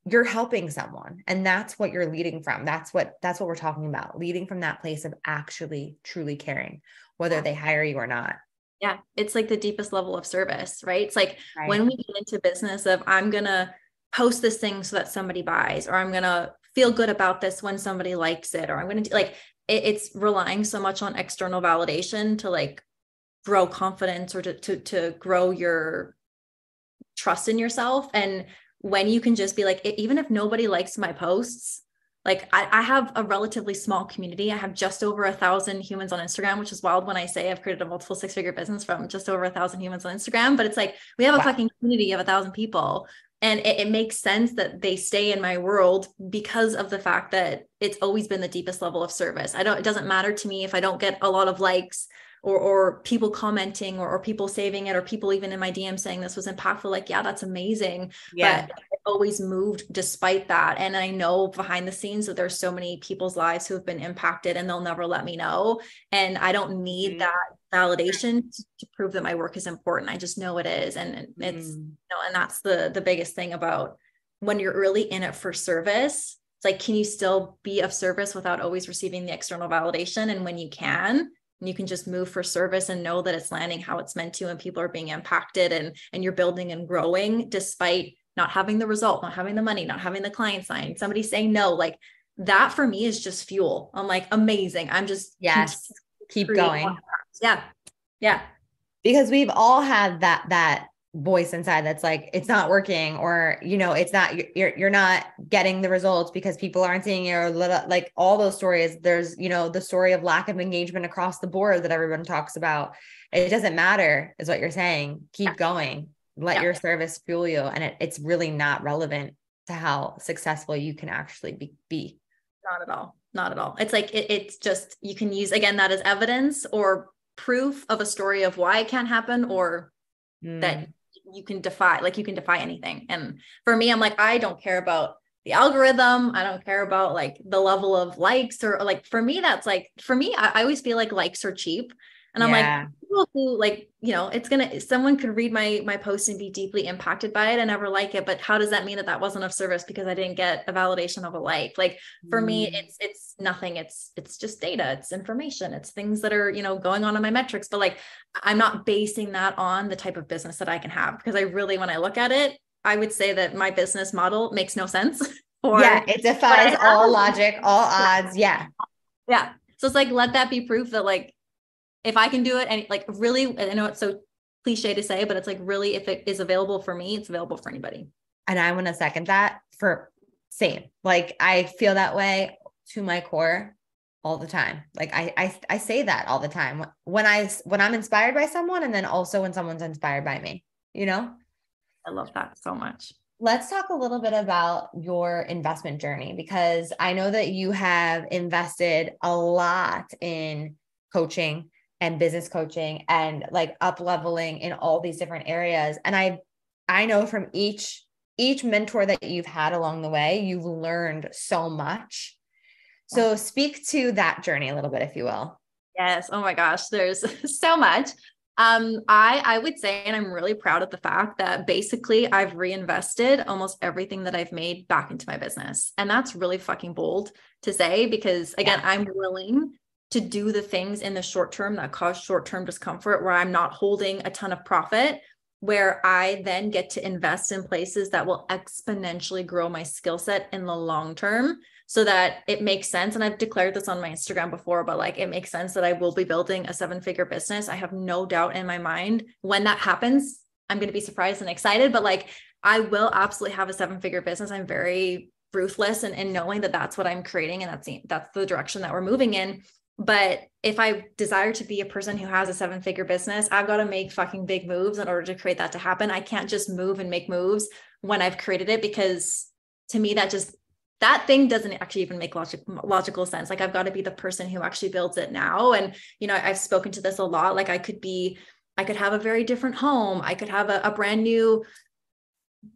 you're helping someone. And that's what you're leading from. That's what we're talking about, leading from that place of actually truly caring, whether they hire you or not. Yeah. It's like the deepest level of service, right? It's like when we get into business of, I'm going to post this thing so that somebody buys, or I'm going to feel good about this when somebody likes it, or I'm going to like, it's relying so much on external validation to like grow confidence, or to grow your trust in yourself. And when you can just be like, even if nobody likes my posts, like I have a relatively small community. I have just over 1,000 humans on Instagram, which is wild when I say I've created a multiple 6-figure business from just over 1,000 humans on Instagram, but it's like, we have a fucking community of 1,000 people. And it makes sense that they stay in my world because of the fact that it's always been the deepest level of service. It doesn't matter to me if I don't get a lot of likes or people commenting or people saving it, or people even in my DM saying this was impactful. Like, yeah, that's amazing. Yeah. But I always moved despite that. And I know behind the scenes that there's so many people's lives who have been impacted and they'll never let me know. And I don't need that validation to prove that my work is important. I just know it is. And it's, and that's the biggest thing about when you're really in it for service. It's like, can you still be of service without always receiving the external validation? And when you can, and you can just move for service and know that it's landing how it's meant to, and people are being impacted, and you're building and growing despite not having the result, not having the money, not having the client sign, somebody saying no, like that for me is just fuel. I'm like, amazing. I'm just yes, keep going. Yeah. Yeah. Because we've all had that voice inside that's like, it's not working, or, you know, it's not, you're not getting the results because people aren't seeing it, or like all those stories. There's, you know, the story of lack of engagement across the board that everyone talks about. It doesn't matter, is what you're saying. Keep going, let your service fuel you. And it's really not relevant to how successful you can actually be. Not at all. Not at all. It's like, it's just, you can use, again, that as evidence or proof of a story of why it can't happen, or that you can defy, like you can defy anything. And for me, I'm like, I don't care about the algorithm. I don't care about like the level of likes, or like, for me, that's like, for me, I always feel like likes are cheap. And I'm like, people who like, you know, someone could read my post and be deeply impacted by it and never like it. But how does that mean that that wasn't of service because I didn't get a validation of a like? Like for me, it's nothing. It's just data. It's information. It's things that are, you know, going on in my metrics. But like, I'm not basing that on the type of business that I can have, because I really, when I look at it, I would say that my business model makes no sense. It defies all logic, all odds. Yeah. So it's like, let that be proof that like, if I can do it, and like really, I know it's so cliche to say, but it's like really, if it is available for me, it's available for anybody. And I want to second that for same. Like I feel that way to my core all the time. Like I say that all the time when I'm inspired by someone, and then also when someone's inspired by me, you know? I love that so much. Let's talk a little bit about your investment journey, because I know that you have invested a lot in coaching and business coaching and like up leveling in all these different areas. And I know from each mentor that you've had along the way, you've learned so much. So speak to that journey a little bit, if you will. Yes. Oh my gosh, there's so much. I would say, and I'm really proud of the fact that basically I've reinvested almost everything that I've made back into my business. And that's really fucking bold to say, because again, I'm willing to do the things in the short term that cause short-term discomfort, where I'm not holding a ton of profit, where I then get to invest in places that will exponentially grow my skill set in the long term, so that it makes sense. And I've declared this on my Instagram before, but like, it makes sense that I will be building a 7-figure business. I have no doubt in my mind when that happens, I'm going to be surprised and excited, but like, I will absolutely have a 7-figure business. I'm very ruthless in knowing that that's what I'm creating, and that's the direction that we're moving in. But if I desire to be a person who has a 7-figure business, I've got to make fucking big moves in order to create that to happen. I can't just move and make moves when I've created it, because to me, that thing doesn't actually even make logical sense. Like I've got to be the person who actually builds it now. And, you know, I've spoken to this a lot. Like I could have a very different home. I could have a brand new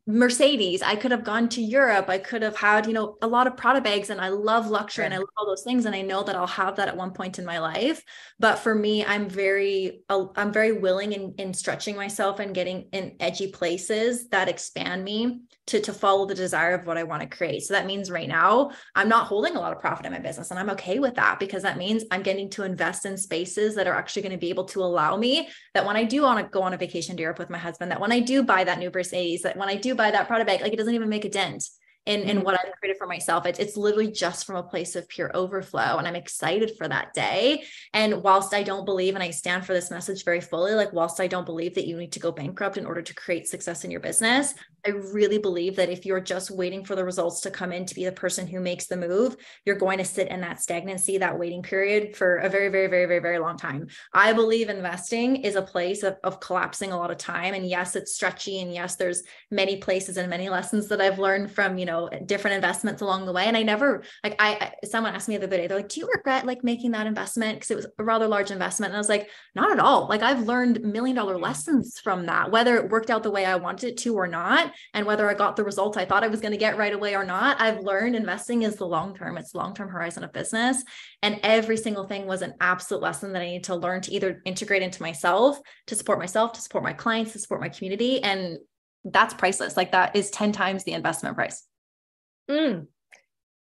Mercedes. I could have gone to Europe. I could have had, you know, a lot of Prada bags, and I love luxury and I love all those things. And I know that I'll have that at one point in my life. But for me, I'm very willing in stretching myself and getting in edgy places that expand me to follow the desire of what I want to create. So that means right now I'm not holding a lot of profit in my business, and I'm okay with that, because that means I'm getting to invest in spaces that are actually going to be able to allow me, that when I do want to go on a vacation to Europe with my husband, that when I do buy that new Mercedes, that when I do buy that Prada bag, like it doesn't even make a dent in what I've created for myself. It's literally just from a place of pure overflow. And I'm excited for that day. And whilst I don't believe, and I stand for this message very fully, like whilst I don't believe that you need to go bankrupt in order to create success in your business, I really believe that if you're just waiting for the results to come in to be the person who makes the move, you're going to sit in that stagnancy, that waiting period for a very, very, very, very, very long time. I believe investing is a place of collapsing a lot of time. And yes, it's stretchy. And yes, there's many places and many lessons that I've learned from, you know, different investments along the way. And I never, like, someone asked me the other day, they're like, do you regret like making that investment? Because it was a rather large investment. And I was like, not at all. Like I've learned $1 million lessons from that, whether it worked out the way I wanted it to or not. And whether I got the results I thought I was going to get right away or not, I've learned investing is the long-term, it's long-term horizon of business. And every single thing was an absolute lesson that I need to learn to either integrate into myself, to support my clients, to support my community. And that's priceless. Like that is 10 times the investment price.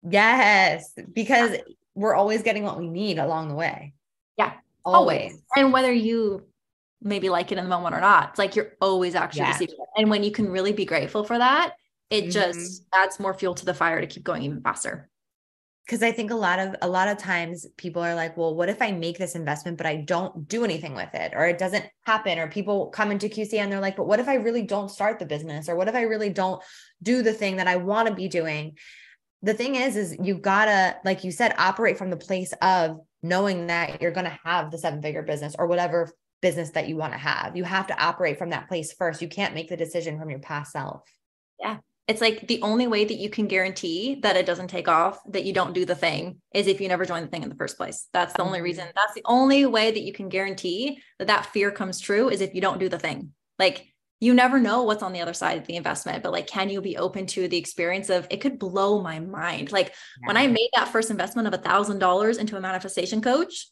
Yes, because we're always getting what we need along the way. Yeah. Always. Always. And whether you maybe like it in the moment or not, it's like you're always actually Yeah. receiving it. And when you can really be grateful for that, it Mm-hmm. just adds more fuel to the fire to keep going even faster. Because I think a lot of times people are like, well, what if I make this investment, but I don't do anything with it, or it doesn't happen, or people come into QC and they're like, but what if I really don't start the business, or what if I really don't do the thing that I want to be doing? The thing is you gotta, like you said, operate from the place of knowing that you're going to have the 7-figure business or whatever business that you want to have. You have to operate from that place first. You can't make the decision from your past self. Yeah. It's like the only way that you can guarantee that it doesn't take off, that you don't do the thing, is if you never join the thing in the first place. That's the only reason. That's the only way that you can guarantee that that fear comes true, is if you don't do the thing. Like, you never know what's on the other side of the investment, but like, can you be open to the experience of, it could blow my mind. Like when I made that first investment of $1,000 into a manifestation coach,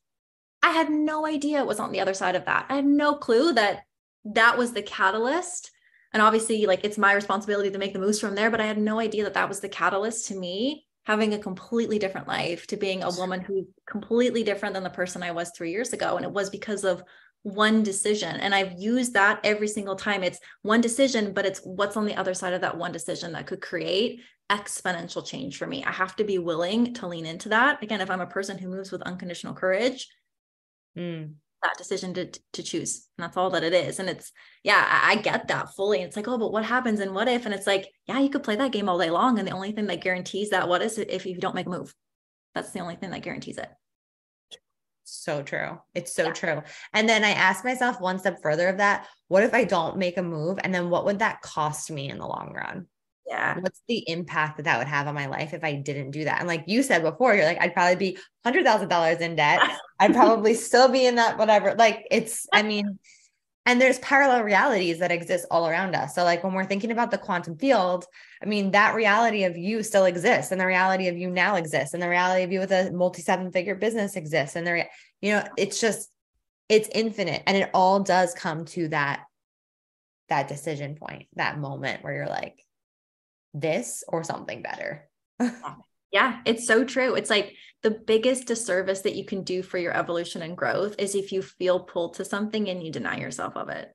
I had no idea what was on the other side of that. I had no clue that that was the catalyst. And obviously, like, it's my responsibility to make the moves from there, but I had no idea that that was the catalyst to me having a completely different life, to being a woman who's completely different than the person I was 3 years ago. And it was because of one decision. And I've used that every single time. It's one decision, but it's what's on the other side of that one decision that could create exponential change for me. I have to be willing to lean into that. Again, if I'm a person who moves with unconditional courage, that decision to choose. And that's all that it is. And it's, yeah, I get that fully. It's like, oh, but what happens and what if? And it's like, yeah, you could play that game all day long. And the only thing that guarantees that what is, if you don't make a move. That's the only thing that guarantees it. So true. It's so true. And then I asked myself one step further of that, what if I don't make a move? And then what would that cost me in the long run? Yeah. What's the impact that that would have on my life if I didn't do that? And like you said before, you're like, I'd probably be $100,000 in debt. I'd probably still be in that, whatever. Like it's, I mean, and there's parallel realities that exist all around us. So like when we're thinking about the quantum field, I mean, that reality of you still exists, and the reality of you now exists, and the reality of you with a multi 7-figure business exists. And there, you know, it's just, it's infinite. And it all does come to that decision point, that moment where you're like, this or something better. Yeah, it's so true. It's like the biggest disservice that you can do for your evolution and growth is if you feel pulled to something and you deny yourself of it.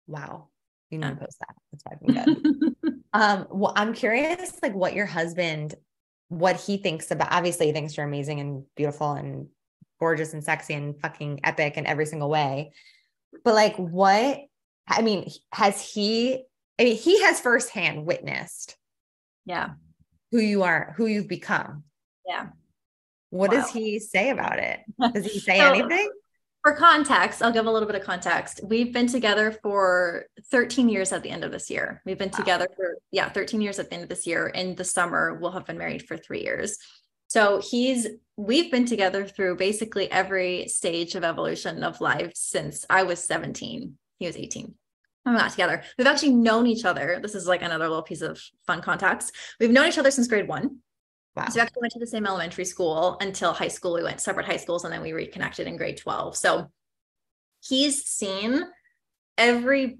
Wow. You need to post that. That's fucking good. Well, I'm curious, like what your husband, what he thinks about, obviously he thinks you're amazing and beautiful and gorgeous and sexy and fucking epic in every single way. But like, what, I mean, he has firsthand witnessed who you are, who you've become. Yeah. What does he say about it? Does he say anything? For context, I'll give a little bit of context. We've been together for 13 years at the end of this year. We've been together for 13 years at the end of this year. In the summer, we'll have been married for 3 years. So we've been together through basically every stage of evolution of life since I was 17. He was 18. I'm not together. We've actually known each other. This is like another little piece of fun context. We've known each other since grade 1. Wow. So we actually went to the same elementary school until high school. We went separate high schools and then we reconnected in grade 12. So he's seen every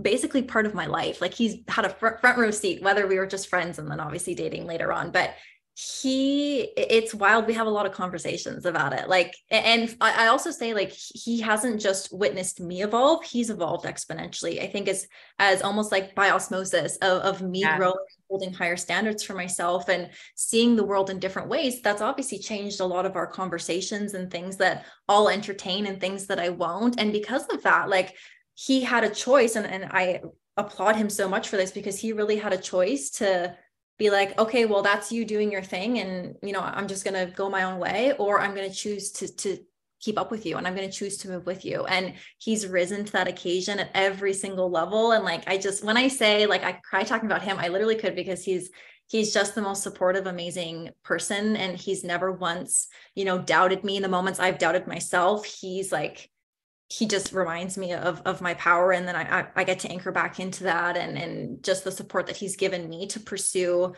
basically part of my life. Like he's had a front row seat, whether we were just friends and then obviously dating later on. But it's wild. We have a lot of conversations about it. Like, and I also say like, he hasn't just witnessed me evolve, he's evolved exponentially. I think as almost like by osmosis of me growing, holding higher standards for myself and seeing the world in different ways. That's obviously changed a lot of our conversations and things that I'll entertain and things that I won't. And because of that, like he had a choice, and I applaud him so much for this, because he really had a choice to be like, okay, well, that's you doing your thing. And, you know, I'm just going to go my own way, or I'm going to choose to keep up with you. And I'm going to choose to move with you. And he's risen to that occasion at every single level. And like, when I say like, I cry talking about him, I literally could, because he's just the most supportive, amazing person. And he's never once, you know, doubted me in the moments I've doubted myself. He's like, he just reminds me of my power. And then I get to anchor back into that, and just the support that he's given me to pursue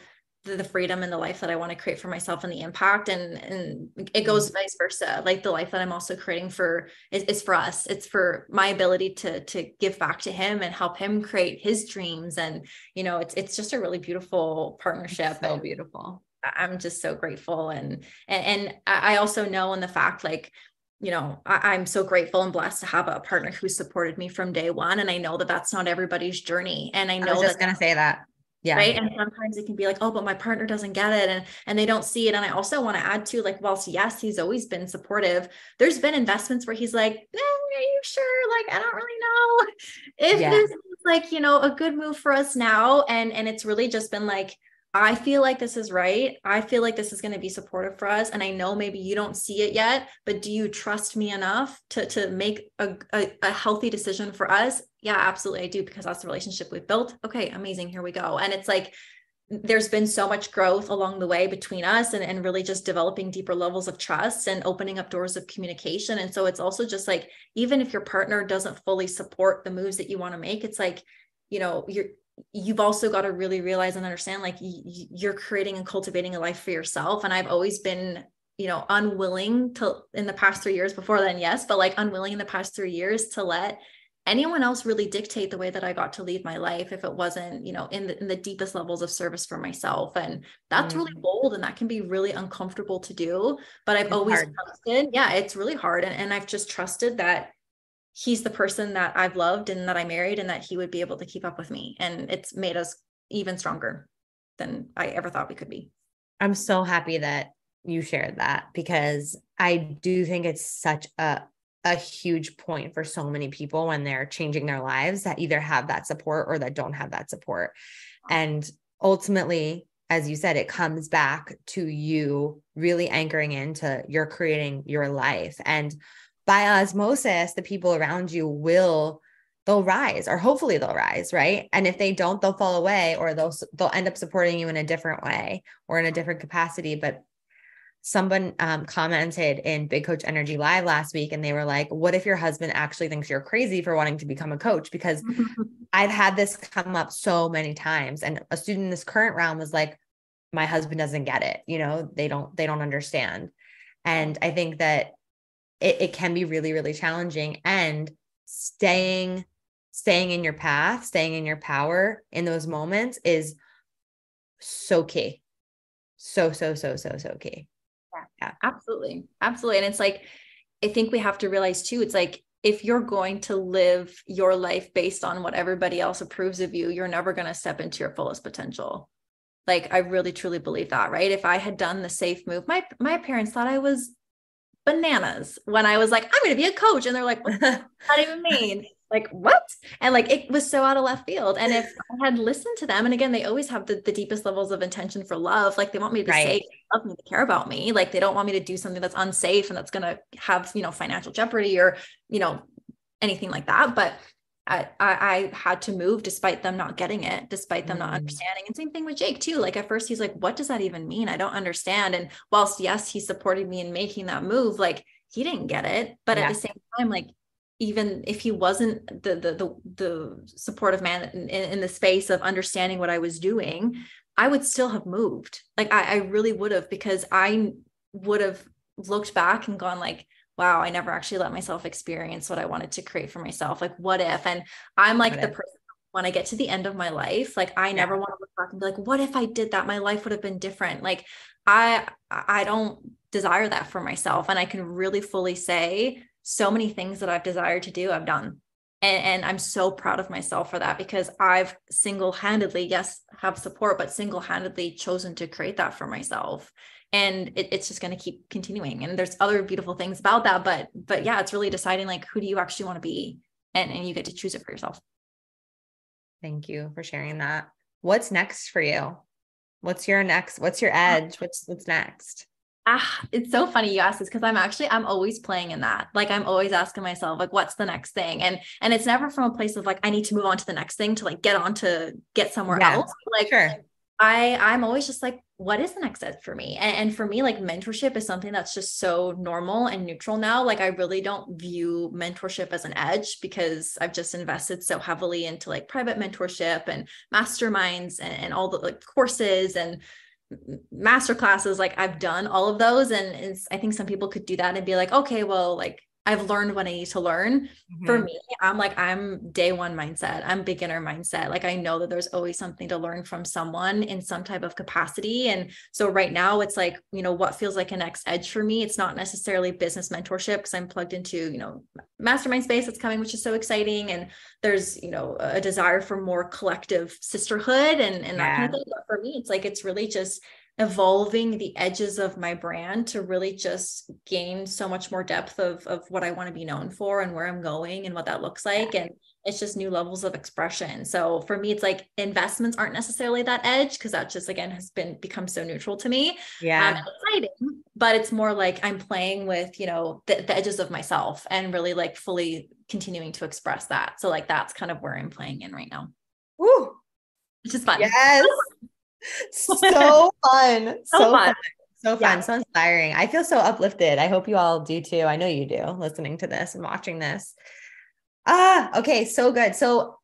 the freedom and the life that I want to create for myself and the impact. And it goes vice versa. Like the life that I'm also creating is for us. It's for my ability to give back to him and help him create his dreams. And, you know, it's just a really beautiful partnership. So beautiful. I'm just so grateful. And I also know in the fact, like, I'm so grateful and blessed to have a partner who supported me from day one. And I know that that's not everybody's journey. And I I was know just that, going to say that. Yeah. right. And sometimes it can be like, oh, but my partner doesn't get it. And they don't see it. And I also want to add to, like, whilst yes, he's always been supportive, there's been investments where he's like, are you sure? Like, I don't really know if Yeah. this is like, a good move for us now. And it's really just been like, I feel like this is right. I feel like this is going to be supportive for us. And I know maybe you don't see it yet, but do you trust me enough to make a healthy decision for us? Yeah, absolutely. I do, because that's the relationship we've built. Okay, amazing. Here we go. And it's like, there's been so much growth along the way between us, and really just developing deeper levels of trust and opening up doors of communication. And so it's also just like, even if your partner doesn't fully support the moves that you want to make, it's like, you've also got to really realize and understand, like, you're creating and cultivating a life for yourself. And I've always been, unwilling to, in the past 3 years, before then, yes, but like unwilling in the past 3 years to let anyone else really dictate the way that I got to lead my life, if it wasn't, in the deepest levels of service for myself. And that's really bold, and that can be really uncomfortable to do, but I've always trusted. Yeah, it's really hard. And I've just trusted that he's the person that I've loved and that I married, and that he would be able to keep up with me. And it's made us even stronger than I ever thought we could be. I'm so happy that you shared that, because I do think it's such a huge point for so many people when they're changing their lives, that either have that support or that don't have that support. And ultimately, as you said, it comes back to you really anchoring into you're creating your life. And by osmosis, the people around you they'll rise, or hopefully they'll rise. Right. And if they don't, they'll fall away, or they'll end up supporting you in a different way or in a different capacity. But someone commented in Big Coach Energy Live last week, and they were like, what if your husband actually thinks you're crazy for wanting to become a coach? Because I've had this come up so many times. And a student in this current round was like, my husband doesn't get it. They don't understand. And I think that it can be really, really challenging, and staying in your path, staying in your power in those moments is so key. So key. Yeah, absolutely. Absolutely. And it's like, I think we have to realize too, it's like, if you're going to live your life based on what everybody else approves of you, you're never going to step into your fullest potential. Like, I really, truly believe that, right? If I had done the safe move, my parents thought I was bananas when I was like, I'm going to be a coach. And they're like, what does that even mean? Like, what? And like, it was so out of left field. And if I had listened to them, and again, they always have the deepest levels of intention for love. Like, they want me to say, they love me, to care about me. Like, they don't want me to do something that's unsafe and that's going to have, financial jeopardy or, anything like that. But I had to move despite them not getting it, despite them not understanding. And same thing with Jake too. Like, at first he's like, what does that even mean? I don't understand. And whilst yes, he supported me in making that move, like, he didn't get it. But at the same time, like, even if he wasn't the supportive man in the space of understanding what I was doing, I would still have moved. Like, I really would have, because I would have looked back and gone like, wow, I never actually let myself experience what I wanted to create for myself. Like, what if? And I'm like the person, when I get to the end of my life, like, I never want to look back and be like, what if I did that? My life would have been different. Like, I don't desire that for myself. And I can really fully say so many things that I've desired to do, I've done. And I'm so proud of myself for that, because I've single-handedly, yes, have support, but single-handedly chosen to create that for myself. And it's just going to keep continuing. And there's other beautiful things about that, but yeah, it's really deciding, like, who do you actually want to be? And you get to choose it for yourself. Thank you for sharing that. What's next for you? What's your edge? What's next? It's so funny you ask this, because I'm always playing in that. Like, I'm always asking myself, like, what's the next thing? And it's never from a place of like, I need to move on to the next thing to like get somewhere else. Like, sure. I'm always just like, what is the next step for me? And for me, like, mentorship is something that's just so normal and neutral now. Like, I really don't view mentorship as an edge, because I've just invested so heavily into like private mentorship and masterminds and all the like courses and master classes. Like, I've done all of those. And I think some people could do that and be like, okay, well, like, I've learned what I need to learn. For Mhm. me, I'm day one mindset. I'm beginner mindset. Like I know that there's always something to learn from someone in some type of capacity. And so right now it's like, what feels like a next edge for me. It's not necessarily business mentorship because I'm plugged into, mastermind space that's coming, which is so exciting. And there's, a desire for more collective sisterhood and that kind of Yeah. thing. But for me, it's like, it's really just evolving the edges of my brand to really just gain so much more depth of what I want to be known for and where I'm going and what that looks like. And it's just new levels of expression. So for me, it's like investments aren't necessarily that edge because that just, again, has become so neutral to me. Yeah. Exciting, but it's more like I'm playing with, the edges of myself and really like fully continuing to express that. So like, that's kind of where I'm playing in right now. Woo. Which is fun. Yes. So fun. So So fun. fun. So fun. Yeah. So inspiring. I feel so uplifted. I hope you all do too. I know you do, listening to this and watching this. Okay. So good. So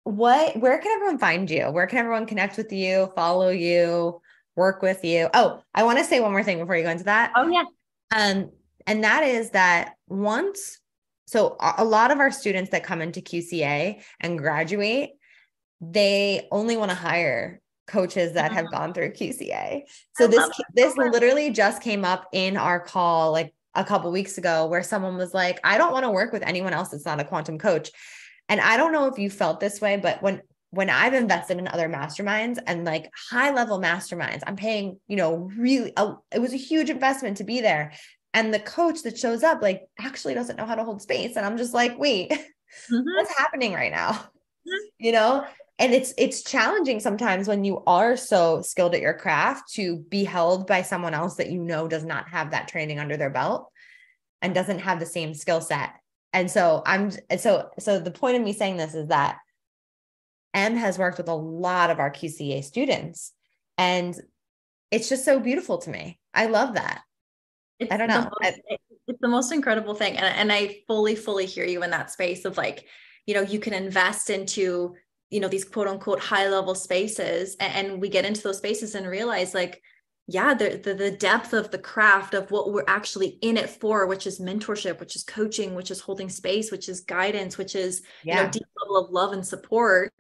where can everyone find you? Where can everyone connect with you, follow you, work with you? Oh, I want to say one more thing before you go into that. Oh yeah. And that is that so a lot of our students that come into QCA and graduate, they only want to hire coaches that have gone through QCA. So this literally just came up in our call like a couple weeks ago where someone was like, I don't want to work with anyone else that's not a quantum coach. And I don't know if you felt this way, but when I've invested in other masterminds and like high level masterminds, I'm paying, really, it was a huge investment to be there. And the coach that shows up like actually doesn't know how to hold space. And I'm just like, wait, what's happening right now? And it's challenging sometimes when you are so skilled at your craft to be held by someone else that does not have that training under their belt and doesn't have the same skill set. And so so the point of me saying this is that Em has worked with a lot of our QCA students, and it's just so beautiful to me. I love that. I don't know. It's the most incredible thing. And I fully hear you in that space of like, you can invest into, these quote unquote high level spaces. And we get into those spaces and realize like, yeah, the depth of the craft of what we're actually in it for, which is mentorship, which is coaching, which is holding space, which is guidance, which is, deep level of love and support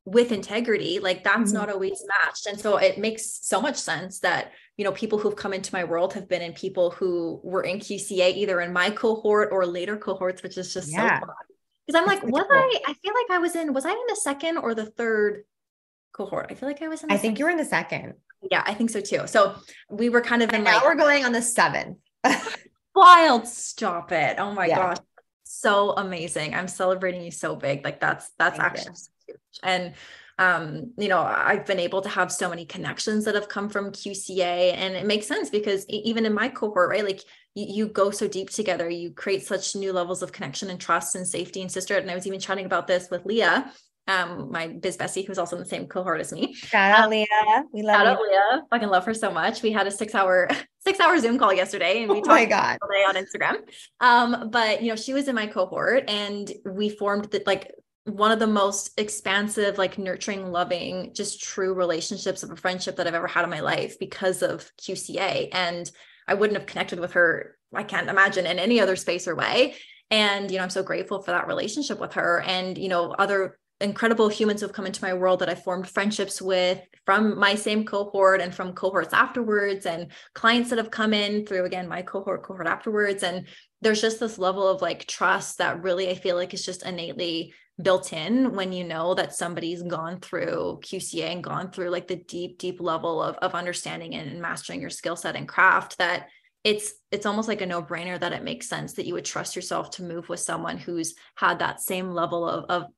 with integrity, like that's not always matched. And so it makes so much sense that, people who've come into my world have been in people who were in QCA, either in my cohort or later cohorts, which is just so fun. Because I'm like, I feel like was I in the second or the third cohort? I feel like I was in the I think you were in the second. Yeah, I think so too. So we were kind of in now we're going on the 7th. Wild. Stop it. Oh my gosh. So amazing. I'm celebrating you so big. Like that's actually so huge. And I've been able to have so many connections that have come from QCA, and it makes sense because even in my cohort, right? Like you go so deep together, you create such new levels of connection and trust and safety and sisterhood. And I was even chatting about this with Leah, my biz bestie, who's also in the same cohort as me. Shout out Leah. We love you. Leah. Fucking love her so much. We had a 6-hour Zoom call yesterday, and we talked all day on Instagram. But she was in my cohort, and we formed one of the most expansive, like nurturing, loving, just true relationships of a friendship that I've ever had in my life because of QCA. And I wouldn't have connected with her, I can't imagine, in any other space or way. And, I'm so grateful for that relationship with her and, other incredible humans who have come into my world that I formed friendships with from my same cohort and from cohorts afterwards, and clients that have come in through, again, my cohort afterwards. And there's just this level of like trust that really, I feel like is just innately built in when you know that somebody's gone through QCA and gone through like the deep level of understanding and mastering your skill set and craft, that it's almost like a no-brainer that it makes sense that you would trust yourself to move with someone who's had that same level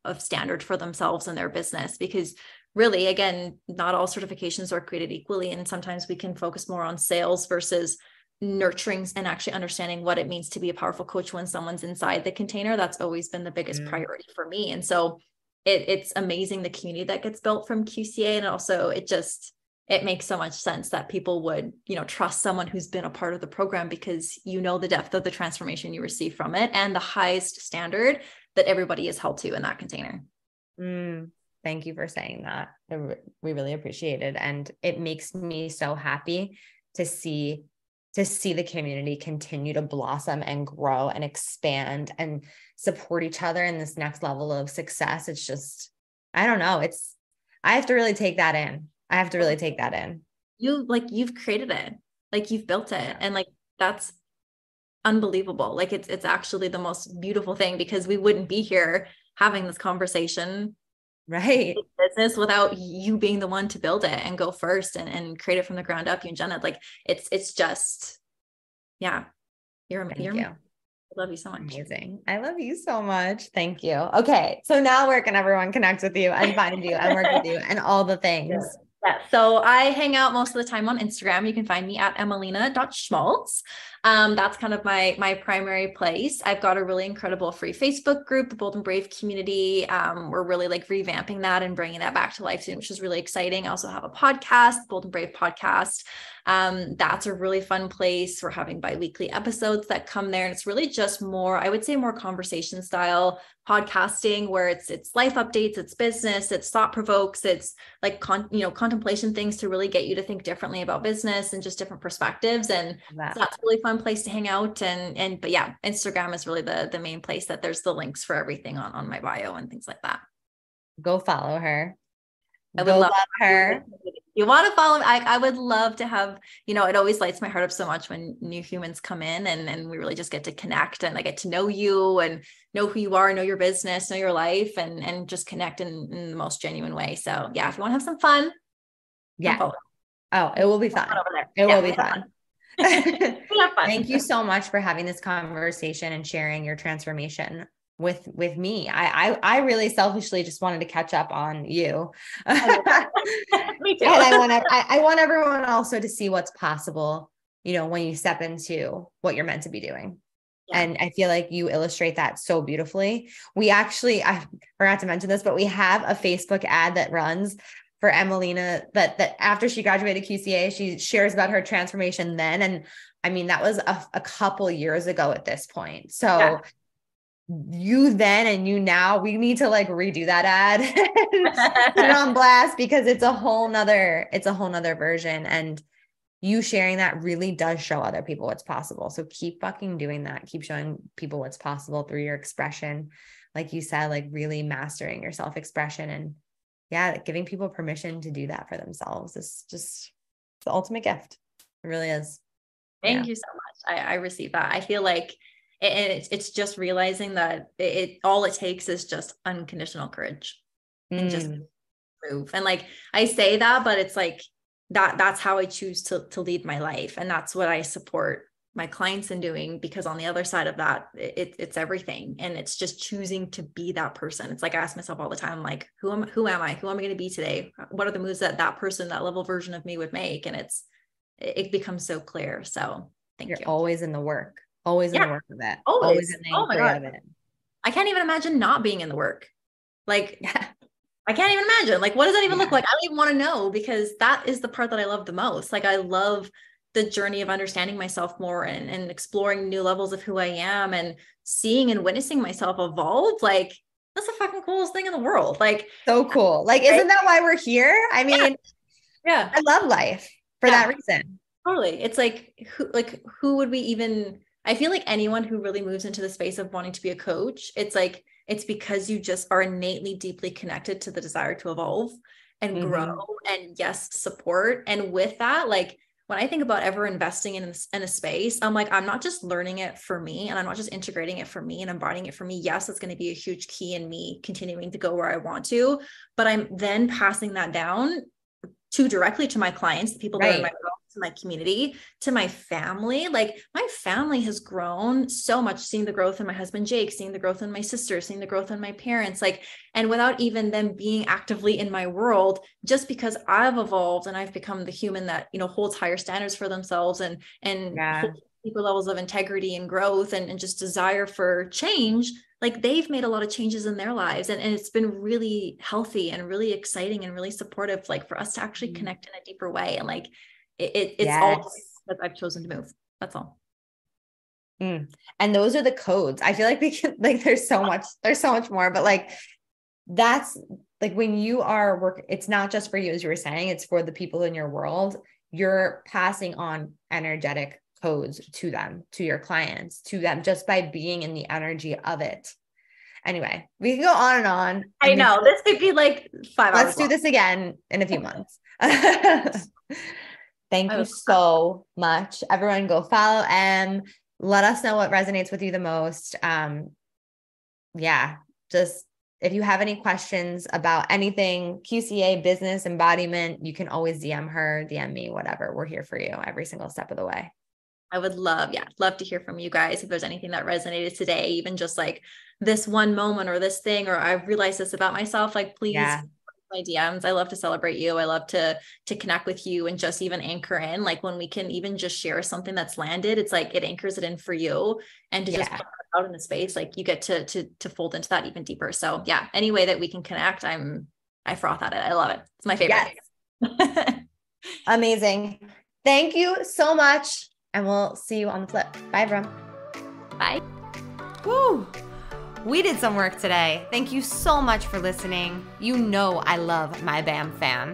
of standard for themselves and their business. Because really, again, not all certifications are created equally. And sometimes we can focus more on sales versus nurturing and actually understanding what it means to be a powerful coach when someone's inside the container. That's always been the biggest priority for me. And so it's amazing the community that gets built from QCA. And also it makes so much sense that people would, trust someone who's been a part of the program because the depth of the transformation you receive from it and the highest standard that everybody is held to in that container. Thank you for saying that. We really appreciate it. And it makes me so happy to see to see the community continue to blossom and grow and expand and support each other in this next level of success. It's just, I don't know. I have to really take that in. I have to really take that in. You've created it, like you've built it. And like, that's unbelievable. Like it's actually the most beautiful thing, because we wouldn't be here having this conversation, right, business, without you being the one to build it and go first and create it from the ground up. You and Jenna, like it's just, yeah, Thank you. I love you so much. Amazing. I love you so much. Thank you. Okay. So now where can everyone connect with you and find you and work with you and all the things? Yeah. So I hang out most of the time on Instagram. You can find me at emelina.schmaltz. That's kind of my primary place. I've got a really incredible free Facebook group, the Bold and Brave community. We're really like revamping that and bringing that back to life soon, which is really exciting. I also have a podcast, Bold and Brave podcast. That's a really fun place. We're having bi-weekly episodes that come there. And it's really just more, I would say, more conversation style podcasting, where it's life updates, it's business, it's thought provokes, it's like, contemplation things to really get you to think differently about business and just different perspectives. And so that's a really fun place to hang out. But yeah, Instagram is really the main place that there's the links for everything on my bio and things like that. Go follow her. I would love her. You want to follow me? I would love to have, it always lights my heart up so much when new humans come in and we really just get to connect, and I get to know you and know who you are, know your business, know your life, and just connect in the most genuine way. So yeah, if you want to have some fun. Yeah. Oh, it will be fun. It will be fun. Thank you so much for having this conversation and sharing your transformation with me. I really selfishly just wanted to catch up on you. Me too. And I want everyone also to see what's possible, when you step into what you're meant to be doing. Yeah. And I feel like you illustrate that so beautifully. I forgot to mention this, but we have a Facebook ad that runs for Emelina that after she graduated QCA, she shares about her transformation then. And I mean, that was a couple years ago at this point. So yeah. You then and you now, we need to like redo that ad and put it on blast, because it's a whole nother version. And you sharing that really does show other people what's possible. So keep fucking doing that. Keep showing people what's possible through your expression. Like you said, like really mastering your self-expression, and yeah, giving people permission to do that for themselves is just the ultimate gift. It really is. Thank you so much. I receive that. I feel like it's just realizing that all it takes is just unconditional courage and just move. And like, I say that, but it's like that's how I choose to lead my life. And that's what I support my clients in doing, because on the other side of that, it's everything. And it's just choosing to be that person. It's like, I ask myself all the time, like, who am I? Who am I going to be today? What are the moves that person, that level version of me would make? And it becomes so clear. So thank you. You're always in the work. Always in the work of it. Always in the inquiry of it. I can't even imagine not being in the work. Like, I can't even imagine. Like, what does that even look like? I don't even want to know, because that is the part that I love the most. Like, I love the journey of understanding myself more and exploring new levels of who I am, and seeing and witnessing myself evolve. Like, that's the fucking coolest thing in the world. Like, so cool. Like, isn't that why we're here? I mean, yeah, I love life for that reason. Totally. It's like, who would we even, I feel like anyone who really moves into the space of wanting to be a coach, it's because you just are innately deeply connected to the desire to evolve and grow and support. And with that, like, when I think about ever investing in a space, I'm like, I'm not just learning it for me, and I'm not just integrating it for me and embodying it for me. Yes, it's going to be a huge key in me continuing to go where I want to, but I'm then passing that down directly to my clients, the people that are in my world, to my community, to my family. Like, my family has grown so much, seeing the growth in my husband, Jake, seeing the growth in my sister, seeing the growth in my parents, like, and without even them being actively in my world, just because I've evolved and I've become the human that, holds higher standards for themselves and deeper levels of integrity and growth and just desire for change. Like, they've made a lot of changes in their lives, and it's been really healthy and really exciting and really supportive, like, for us to actually connect in a deeper way. And like, it's all that I've chosen to move. That's all. And those are the codes. I feel like we can, like, there's so much more, but like, that's like, when you are it's not just for you, as you were saying, it's for the people in your world. You're passing on energetic codes to them, to your clients, to them, just by being in the energy of it. Anyway, we can go on and on. I know this could be like 5 hours. Let's do this again in a few months. Thank you so much. Everyone go follow Em. Let us know what resonates with you the most. Just if you have any questions about anything QCA, business, embodiment, you can always DM her, DM me, whatever. We're here for you every single step of the way. I would love to hear from you guys. If there's anything that resonated today, even just like this one moment or this thing, or I realized this about myself, like please my DMs. I love to celebrate you. I love to connect with you and just even anchor in, like when we can even just share something that's landed, it's like it anchors it in for you, and to just put it out in the space, like you get to fold into that even deeper. So yeah, any way that we can connect, I froth at it. I love it. It's my favorite. Yes. Amazing. Thank you so much. And we'll see you on the flip. Bye, everyone. Bye. Woo! We did some work today. Thank you so much for listening. You know I love my BAM fam.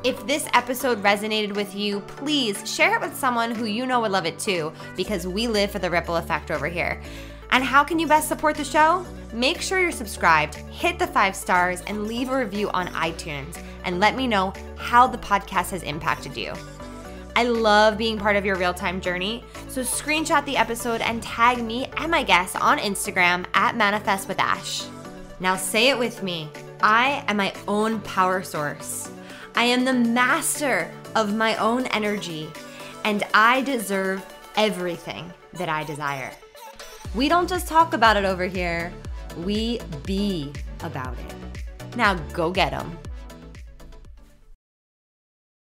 If this episode resonated with you, please share it with someone who you know would love it too, because we live for the ripple effect over here. And how can you best support the show? Make sure you're subscribed, hit the 5 stars, and leave a review on iTunes, and let me know how the podcast has impacted you. I love being part of your real-time journey, so screenshot the episode and tag me and my guests on Instagram at Manifest with Ash. Now say it with me. I am my own power source. I am the master of my own energy, and I deserve everything that I desire. We don't just talk about it over here, we be about it. Now go get 'em.